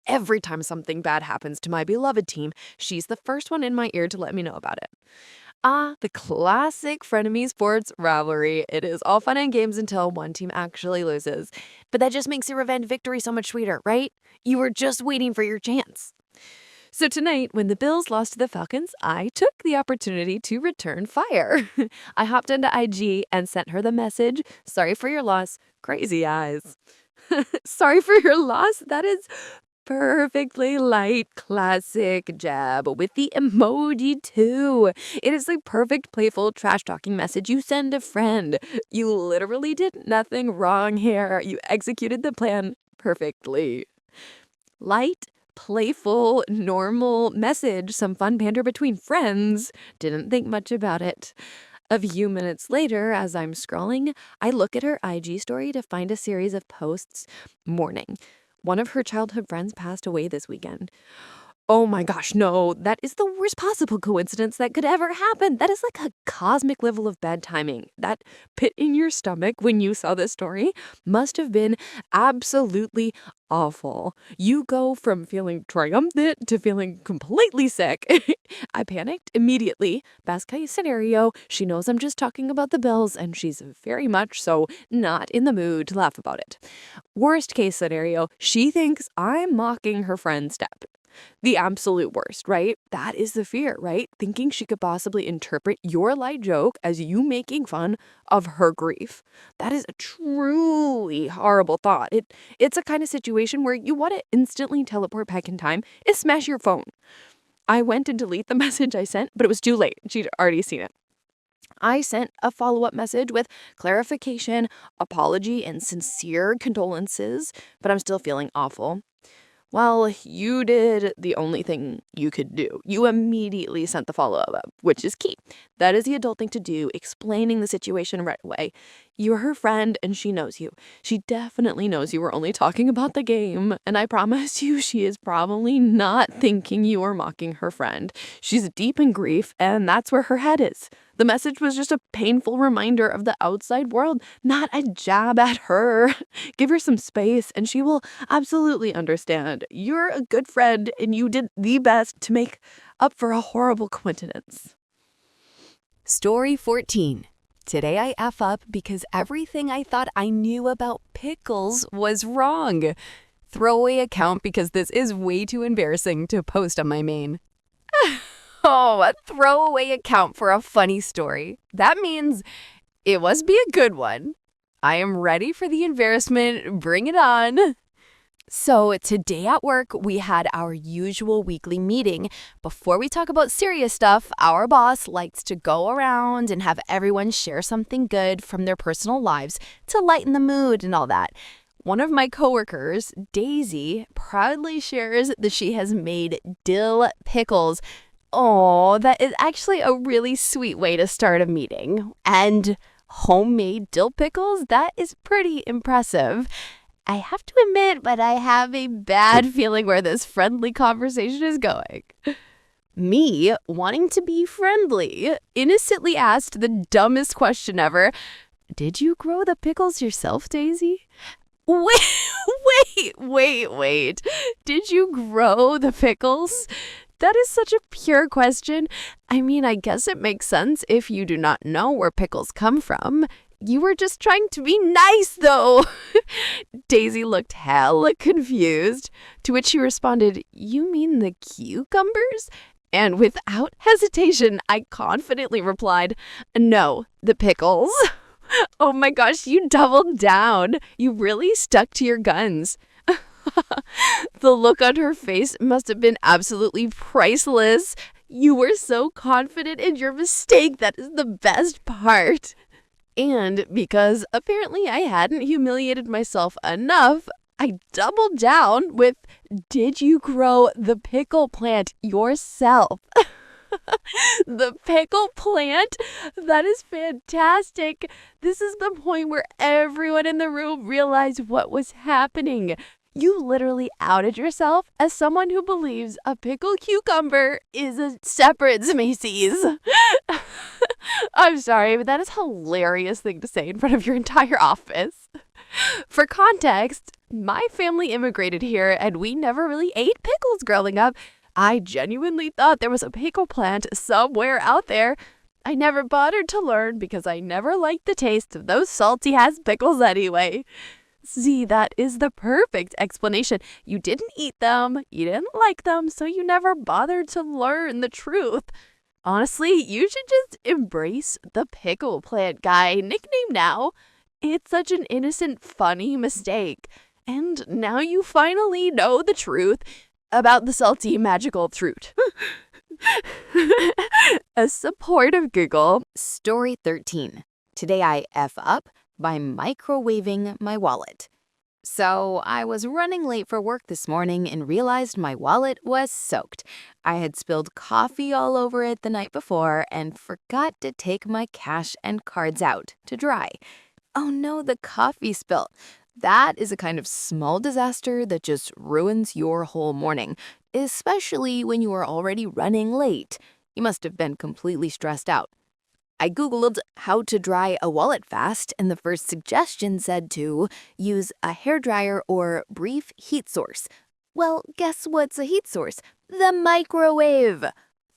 Every time something bad happens to my beloved team, she's the first one in my ear to let me know about it. Ah, the classic frenemy sports rivalry. It is all fun and games until one team actually loses. But that just makes your revenge victory so much sweeter, right? You were just waiting for your chance. So tonight, when the Bills lost to the Falcons, I took the opportunity to return fire. I hopped into IG and sent her the message, "Sorry for your loss, crazy eyes." Sorry for your loss? That is perfectly light, classic jab with the emoji too. It is the perfect playful trash-talking message you send a friend. You literally did nothing wrong here. You executed the plan perfectly. Light, playful, normal message, some fun banter between friends. Didn't think much about it. A few minutes later, as I'm scrolling, I look at her IG story to find a series of posts. Morning. One of her childhood friends passed away this weekend. Oh my gosh, no, that is the worst possible coincidence that could ever happen. That is like a cosmic level of bad timing. That pit in your stomach when you saw this story must have been absolutely awful. You go from feeling triumphant to feeling completely sick. I panicked immediately. Best case scenario, she knows I'm just talking about the bills and she's very much so not in the mood to laugh about it. Worst case scenario, she thinks I'm mocking her friend's step. The absolute worst, right? That is the fear, right? Thinking she could possibly interpret your light joke as you making fun of her grief. That is a truly horrible thought. It's a kind of situation where you want to instantly teleport back in time and smash your phone. I went to delete the message I sent, but it was too late. She'd already seen it. I sent a follow-up message with clarification, apology, and sincere condolences, but I'm still feeling awful. Well, you did the only thing you could do. You immediately sent the follow-up, which is key. That is the adult thing to do, explaining the situation right away. You're her friend and she knows you. She definitely knows you were only talking about the game, and I promise you she is probably not thinking you are mocking her friend. She's deep in grief, and that's where her head is. The message was just a painful reminder of the outside world, not a jab at her. Give her some space, and she will absolutely understand. You're a good friend, and you did the best to make up for a horrible coincidence. Story 14. Today I F up because everything I thought I knew about pickles was wrong. Throwaway account because this is way too embarrassing to post on my main. Oh, a throwaway account for a funny story. That means it must be a good one. I am ready for the embarrassment. Bring it on. So today at work, we had our usual weekly meeting. Before we talk about serious stuff, our boss likes to go around and have everyone share something good from their personal lives to lighten the mood and all that. One of my coworkers, Daisy, proudly shares that she has made dill pickles. Oh, that is actually a really sweet way to start a meeting. And homemade dill pickles, that is pretty impressive. I have to admit, but I have a bad feeling where this friendly conversation is going. Me, wanting to be friendly, innocently asked the dumbest question ever. Did you grow the pickles yourself, Daisy? Wait. Did you grow the pickles? That is such a pure question. I mean, I guess it makes sense if you do not know where pickles come from. You were just trying to be nice, though. Daisy looked hella confused, to which she responded, "You mean the cucumbers?" And without hesitation, I confidently replied, "No, the pickles." Oh my gosh, you doubled down. You really stuck to your guns. The look on her face must have been absolutely priceless. You were so confident in your mistake. That is the best part. And because apparently I hadn't humiliated myself enough, I doubled down with, "Did you grow the pickle plant yourself?" The pickle plant? That is fantastic. This is the point where everyone in the room realized what was happening. You literally outed yourself as someone who believes a pickled cucumber is a separate species. I'm sorry, but that is a hilarious thing to say in front of your entire office. For context, my family immigrated here and we never really ate pickles growing up. I genuinely thought there was a pickle plant somewhere out there. I never bothered to learn because I never liked the taste of those salty-ass pickles anyway. See, that is the perfect explanation. You didn't eat them, you didn't like them, so you never bothered to learn the truth. Honestly, you should just embrace the pickle plant guy nickname now. It's such an innocent, funny mistake. And now you finally know the truth about the salty, magical fruit. A supportive giggle. Story 13. Today I F up by microwaving my wallet. So I was running late for work this morning and realized my wallet was soaked. I had spilled coffee all over it the night before and forgot to take my cash and cards out to dry. Oh no, the coffee spill. That is a kind of small disaster that just ruins your whole morning. especially when you are already running late. You must have been completely stressed out. I Googled how to dry a wallet fast, and the first suggestion said to use a hairdryer or brief heat source. Well, guess what's a heat source? The microwave.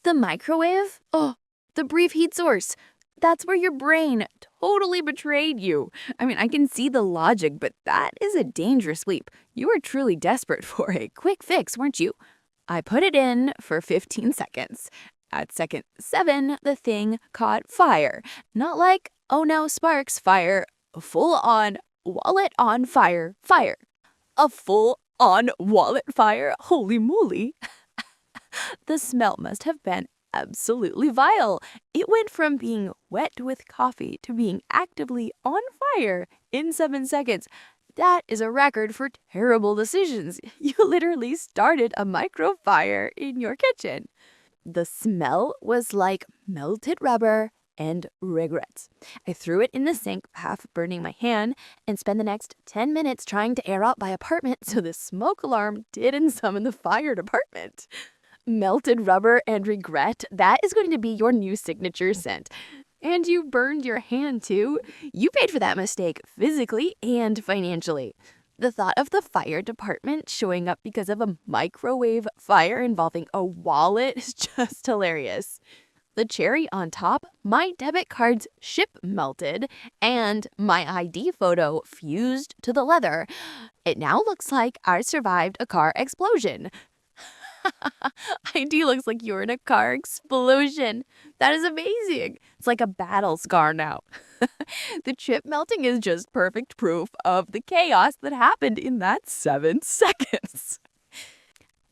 The microwave? Oh, the brief heat source. That's where your brain totally betrayed you. I mean, I can see the logic, but that is a dangerous leap. You were truly desperate for a quick fix, weren't you? I put it in for 15 seconds. At second 7, the thing caught fire. Not like, oh no, sparks, fire. Full on, wallet on fire, fire. A full on wallet fire? Holy moly. The smell must have been absolutely vile. It went from being wet with coffee to being actively on fire in 7 seconds. That is a record for terrible decisions. You literally started a micro fire in your kitchen. The smell was like melted rubber and regrets. I threw it in the sink, half burning my hand, and spent the next 10 minutes trying to air out my apartment so the smoke alarm didn't summon the fire department. Melted rubber and regret, that is going to be your new signature scent. And you burned your hand too. You paid for that mistake physically and financially. The thought of the fire department showing up because of a microwave fire involving a wallet is just hilarious. The cherry on top, my debit card's chip melted and my ID photo fused to the leather. It now looks like I survived a car explosion. ID looks like you're in a car explosion. That is amazing. It's like a battle scar now. The chip melting is just perfect proof of the chaos that happened in that 7 seconds.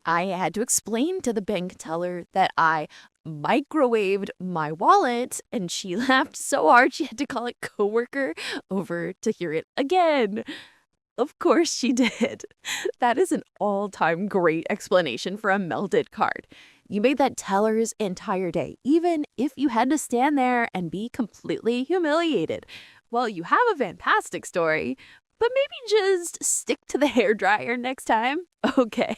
I had to explain to the bank teller that I microwaved my wallet, and she laughed so hard she had to call a coworker over to hear it again. Of course she did. That is an all-time great explanation for a melted card. You made that teller's entire day, even if you had to stand there and be completely humiliated. Well, you have a fantastic story, but maybe just stick to the hairdryer next time. Okay.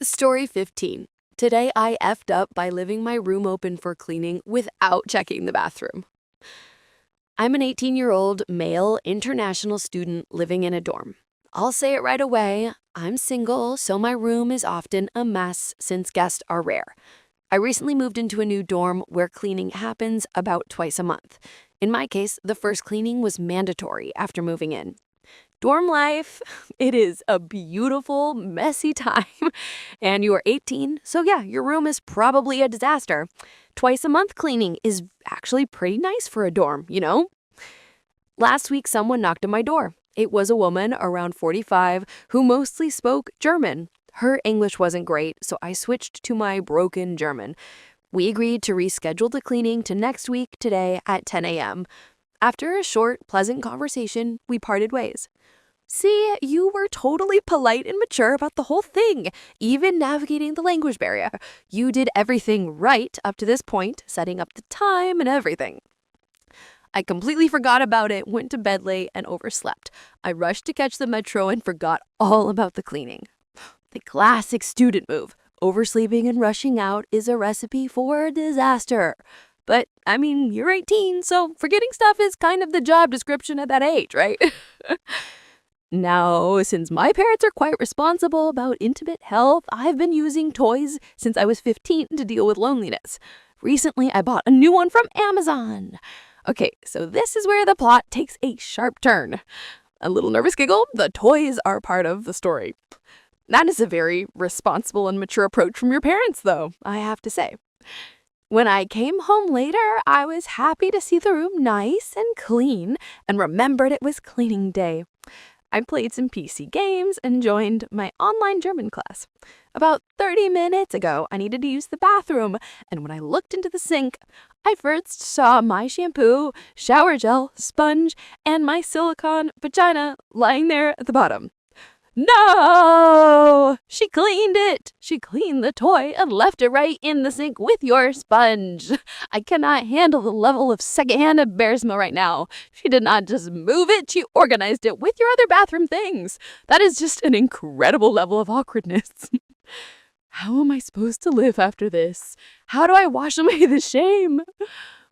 Story 15. Today I effed up by leaving my room open for cleaning without checking the bathroom. I'm an 18-year-old male international student living in a dorm. I'll say it right away, I'm single, so my room is often a mess since guests are rare. I recently moved into a new dorm where cleaning happens about twice a month. In my case, the first cleaning was mandatory after moving in. Dorm life, it is a beautiful, messy time. And you are 18, so yeah, your room is probably a disaster. Twice a month cleaning is actually pretty nice for a dorm, you know? Last week, someone knocked on my door. It was a woman around 45 who mostly spoke German. Her English wasn't great, so I switched to my broken German. We agreed to reschedule the cleaning to next week today at 10 a.m. After a short, pleasant conversation, we parted ways. See, you were totally polite and mature about the whole thing, even navigating the language barrier. You did everything right up to this point, setting up the time and everything. I completely forgot about it, went to bed late, and overslept. I rushed to catch the metro and forgot all about the cleaning. The classic student move. Oversleeping and rushing out is a recipe for disaster. But, I mean, you're 18, so forgetting stuff is kind of the job description at that age, right? Now, since my parents are quite responsible about intimate health, I've been using toys since I was 15 to deal with loneliness. Recently, I bought a new one from Amazon. Okay, so this is where the plot takes a sharp turn. A little nervous giggle, the toys are part of the story. That is a very responsible and mature approach from your parents, though, I have to say. When I came home later, I was happy to see the room nice and clean and remembered it was cleaning day. I played some PC games and joined my online German class. About 30 minutes ago, I needed to use the bathroom, and when I looked into the sink, I first saw my shampoo, shower gel, sponge, and my silicone vagina lying there at the bottom. No! She cleaned it! She cleaned the toy and left it right in the sink with your sponge. I cannot handle the level of secondhand embarrassment right now. She did not just move it, she organized it with your other bathroom things. That is just an incredible level of awkwardness. How am I supposed to live after this? How do I wash away the shame?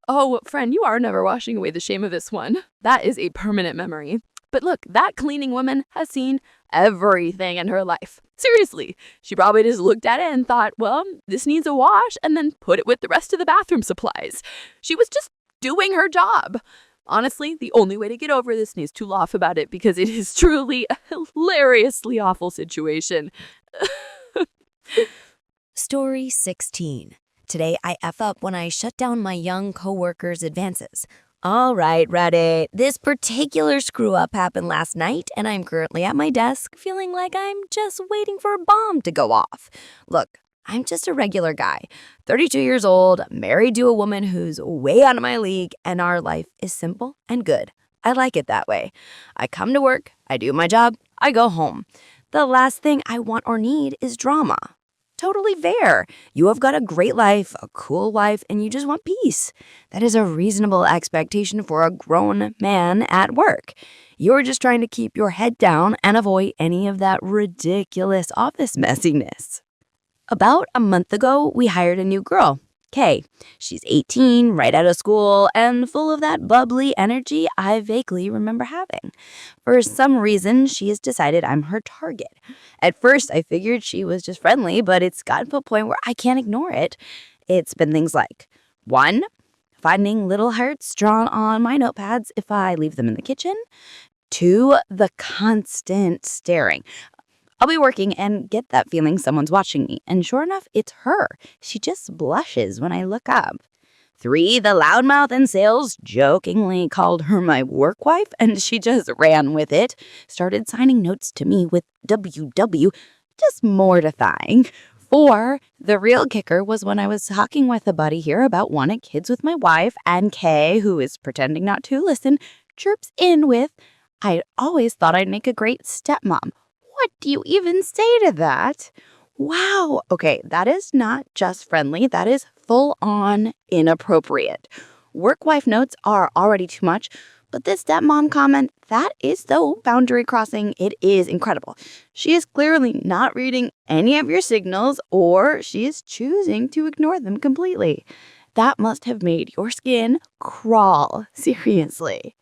Oh, friend, you are never washing away the shame of this one. That is a permanent memory. But look, that cleaning woman has seen everything in her life. Seriously, she probably just looked at it and thought, well, this needs a wash, and then put it with the rest of the bathroom supplies. She was just doing her job. Honestly, the only way to get over this is to laugh about it because it is truly a hilariously awful situation. Story 16. Today I F up when I shut down my young coworker's advances. All right, Reddit. This particular screw up happened last night, and I'm currently at my desk feeling like I'm just waiting for a bomb to go off. Look, I'm just a regular guy, 32 years old, married to a woman who's way out of my league, and our life is simple and good. I like it that way. I come to work, I do my job, I go home. The last thing I want or need is drama. Totally fair. You have got a great life, a cool life, and you just want peace. That is a reasonable expectation for a grown man at work. You're just trying to keep your head down and avoid any of that ridiculous office messiness. About a month ago, we hired a new girl, Kay. She's 18, right out of school, and full of that bubbly energy I vaguely remember having. For some reason, she has decided I'm her target. At first, I figured she was just friendly, but it's gotten to a point where I can't ignore it. It's been things like, 1, finding little hearts drawn on my notepads if I leave them in the kitchen. 2, the constant staring. I'll be working and get that feeling someone's watching me, and sure enough, it's her. She just blushes when I look up. 3, the loudmouth in sales jokingly called her my work wife, and she just ran with it. Started signing notes to me with WW, just mortifying. 4, the real kicker was when I was talking with a buddy here about wanting kids with my wife, and Kay, who is pretending not to listen, chirps in with, I always thought I'd make a great stepmom. What do you even say to that? Wow. Okay, that is not just friendly. That is full-on inappropriate. Work-wife notes are already too much, but this stepmom comment, that is so boundary crossing. It is incredible. She is clearly not reading any of your signals, or she is choosing to ignore them completely. That must have made your skin crawl. Seriously.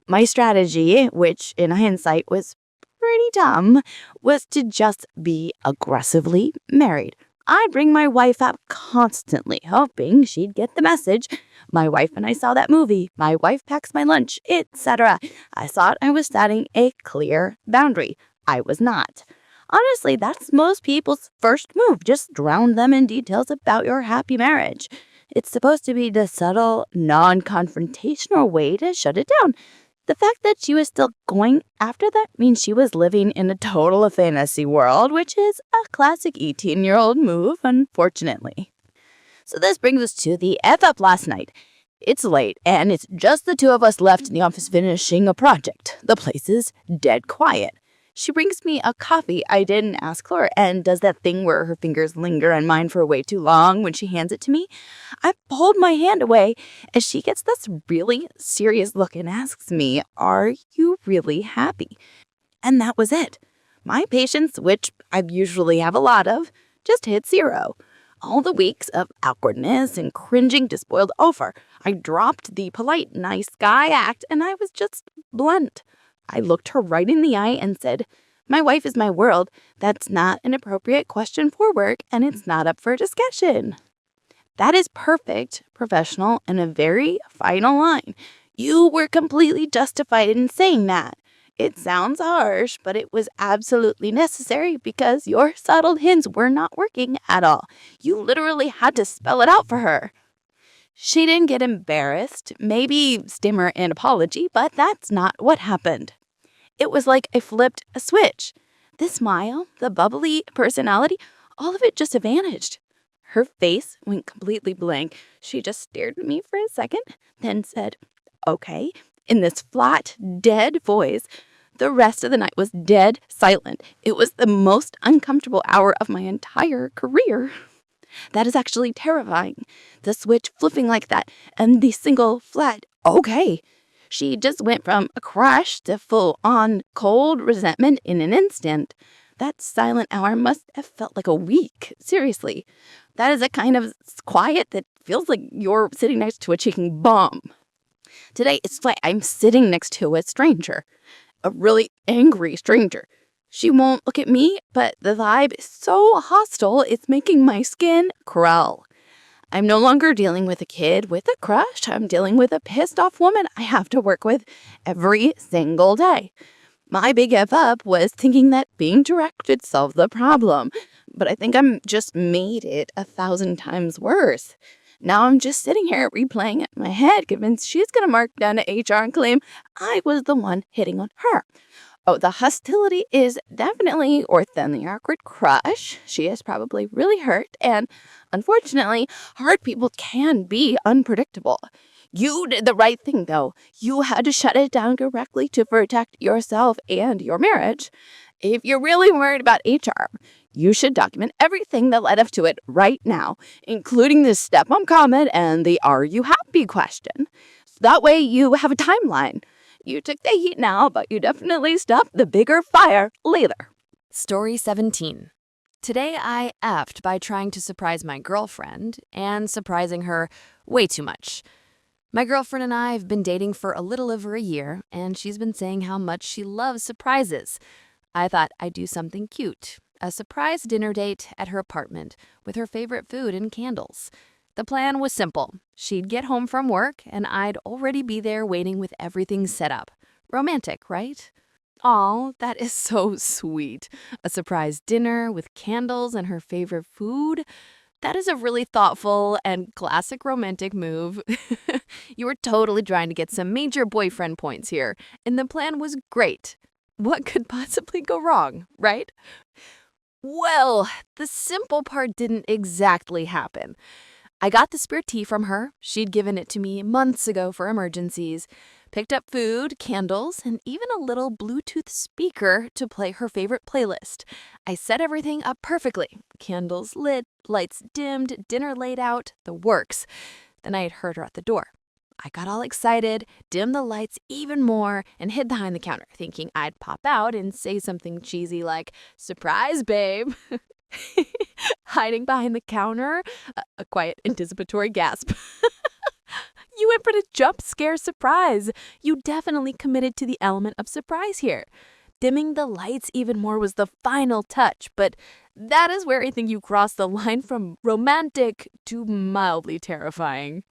My strategy, which in hindsight was pretty dumb, was to just be aggressively married. I'd bring my wife up constantly, hoping she'd get the message. My wife and I saw that movie. My wife packs my lunch, etc. I thought I was setting a clear boundary. I was not. Honestly, that's most people's first move. Just drown them in details about your happy marriage. It's supposed to be the subtle, non-confrontational way to shut it down. The fact that she was still going after that means she was living in a total fantasy world, which is a classic 18-year-old move, unfortunately. So this brings us to the F up last night. It's late, and it's just the two of us left in the office finishing a project. The place is dead quiet. She brings me a coffee I didn't ask for and does that thing where her fingers linger on mine for way too long when she hands it to me. I pulled my hand away as she gets this really serious look and asks me, "Are you really happy?" And that was it. My patience, which I usually have a lot of, just hit 0. All the weeks of awkwardness and cringing just boiled over. I dropped the polite, nice guy act and I was just blunt. I looked her right in the eye and said, "My wife is my world. That's not an appropriate question for work, and it's not up for discussion." That is perfect, professional, and a very final line. You were completely justified in saying that. It sounds harsh, but it was absolutely necessary because your subtle hints were not working at all. You literally had to spell it out for her. She didn't get embarrassed, maybe stammer an apology, but that's not what happened. It was like I flipped a switch. The smile, the bubbly personality, all of it just vanished. Her face went completely blank. She just stared at me for a second, then said, "Okay," in this flat, dead voice. The rest of the night was dead silent. It was the most uncomfortable hour of my entire career. That is actually terrifying. The switch flipping like that and the single flat, "Okay." She just went from a crush to full-on cold resentment in an instant. That silent hour must have felt like a week. Seriously. That is a kind of quiet that feels like you're sitting next to a ticking bomb. Today, it's like I'm sitting next to a stranger. A really angry stranger. She won't look at me, but the vibe is so hostile, it's making my skin crawl. I'm no longer dealing with a kid with a crush. I'm dealing with a pissed off woman I have to work with every single day. My big F up was thinking that being direct would solve the problem, but I think I'm just made it 1,000 times worse. Now I'm just sitting here replaying it in my head, convinced she's going to mark down to HR and claim I was the one hitting on her. Oh, the hostility is definitely worse than the awkward crush. She is probably really hurt, and unfortunately, hard people can be unpredictable. You did the right thing, though. You had to shut it down correctly to protect yourself and your marriage. If you're really worried about HR, you should document everything that led up to it right now, including the step-mom comment and the "Are you happy?" question. So that way you have a timeline. You took the heat now, but you definitely stopped the bigger fire later. Story 17. Today I effed by trying to surprise my girlfriend and surprising her way too much. My girlfriend and I have been dating for a little over a year, and she's been saying how much she loves surprises. I thought I'd do something cute, a surprise dinner date at her apartment with her favorite food and candles. The plan was simple. She'd get home from work, and I'd already be there waiting with everything set up. Romantic, right? Aw, that is so sweet. A surprise dinner with candles and her favorite food. That is a really thoughtful and classic romantic move. You were totally trying to get some major boyfriend points here, and the plan was great. What could possibly go wrong, right? Well, the simple part didn't exactly happen. I got the spare tea from her. She'd given it to me months ago for emergencies. Picked up food, candles, and even a little Bluetooth speaker to play her favorite playlist. I set everything up perfectly. Candles lit, lights dimmed, dinner laid out, the works. Then I had heard her at the door. I got all excited, dimmed the lights even more, and hid behind the counter, thinking I'd pop out and say something cheesy like, "Surprise, babe." Hiding behind the counter, a quiet anticipatory gasp. You went for the jump scare surprise. You definitely committed to the element of surprise here. Dimming the lights even more was the final touch, but that is where I think you crossed the line from romantic to mildly terrifying.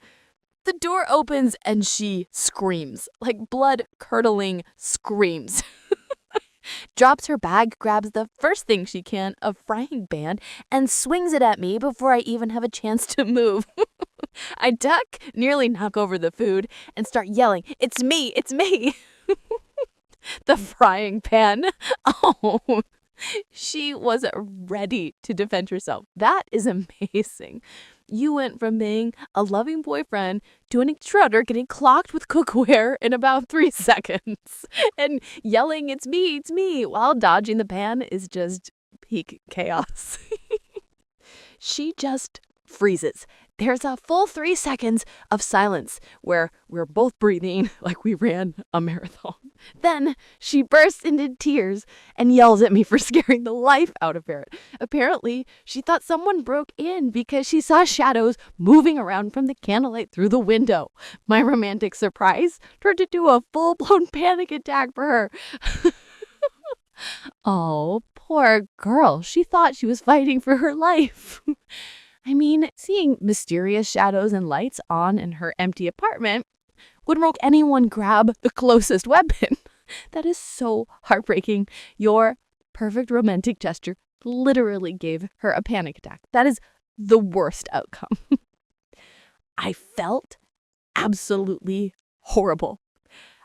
The door opens and she screams, like blood-curdling screams. Drops her bag, grabs the first thing she can, a frying pan, and swings it at me before I even have a chance to move. I duck, nearly knock over the food, and start yelling, "It's me! It's me!" The frying pan. Oh, she was ready to defend herself. That is amazing. You went from being a loving boyfriend to an intruder getting clocked with cookware in about 3 seconds. And yelling, it's me, while dodging the pan is just peak chaos. She just freezes. There's a full 3 seconds of silence where we're both breathing like we ran a marathon. Then she bursts into tears and yells at me for scaring the life out of her. Apparently, she thought someone broke in because she saw shadows moving around from the candlelight through the window. My romantic surprise turned into a full-blown panic attack for her. Oh, poor girl. She thought she was fighting for her life. I mean, seeing mysterious shadows and lights on in her empty apartment would make anyone grab the closest weapon. That is so heartbreaking. Your perfect romantic gesture literally gave her a panic attack. That is the worst outcome. I felt absolutely horrible.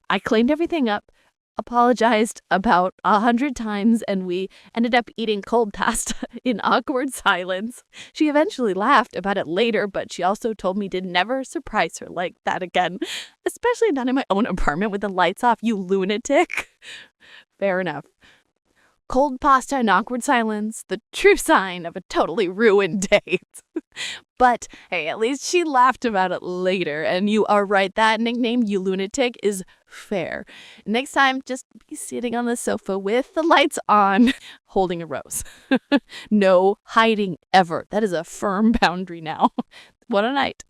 I cleaned everything up, apologized about 100 times, and we ended up eating cold pasta in awkward silence. She eventually laughed about it later, but she also told me to never surprise her like that again, especially not in my own apartment with the lights off, you lunatic. Fair enough. Cold pasta and awkward silence, the true sign of a totally ruined date. But hey, at least she laughed about it later. And you are right, that nickname, you lunatic, is fair. Next time, just be sitting on the sofa with the lights on, holding a rose. No hiding ever. That is a firm boundary now. What a night.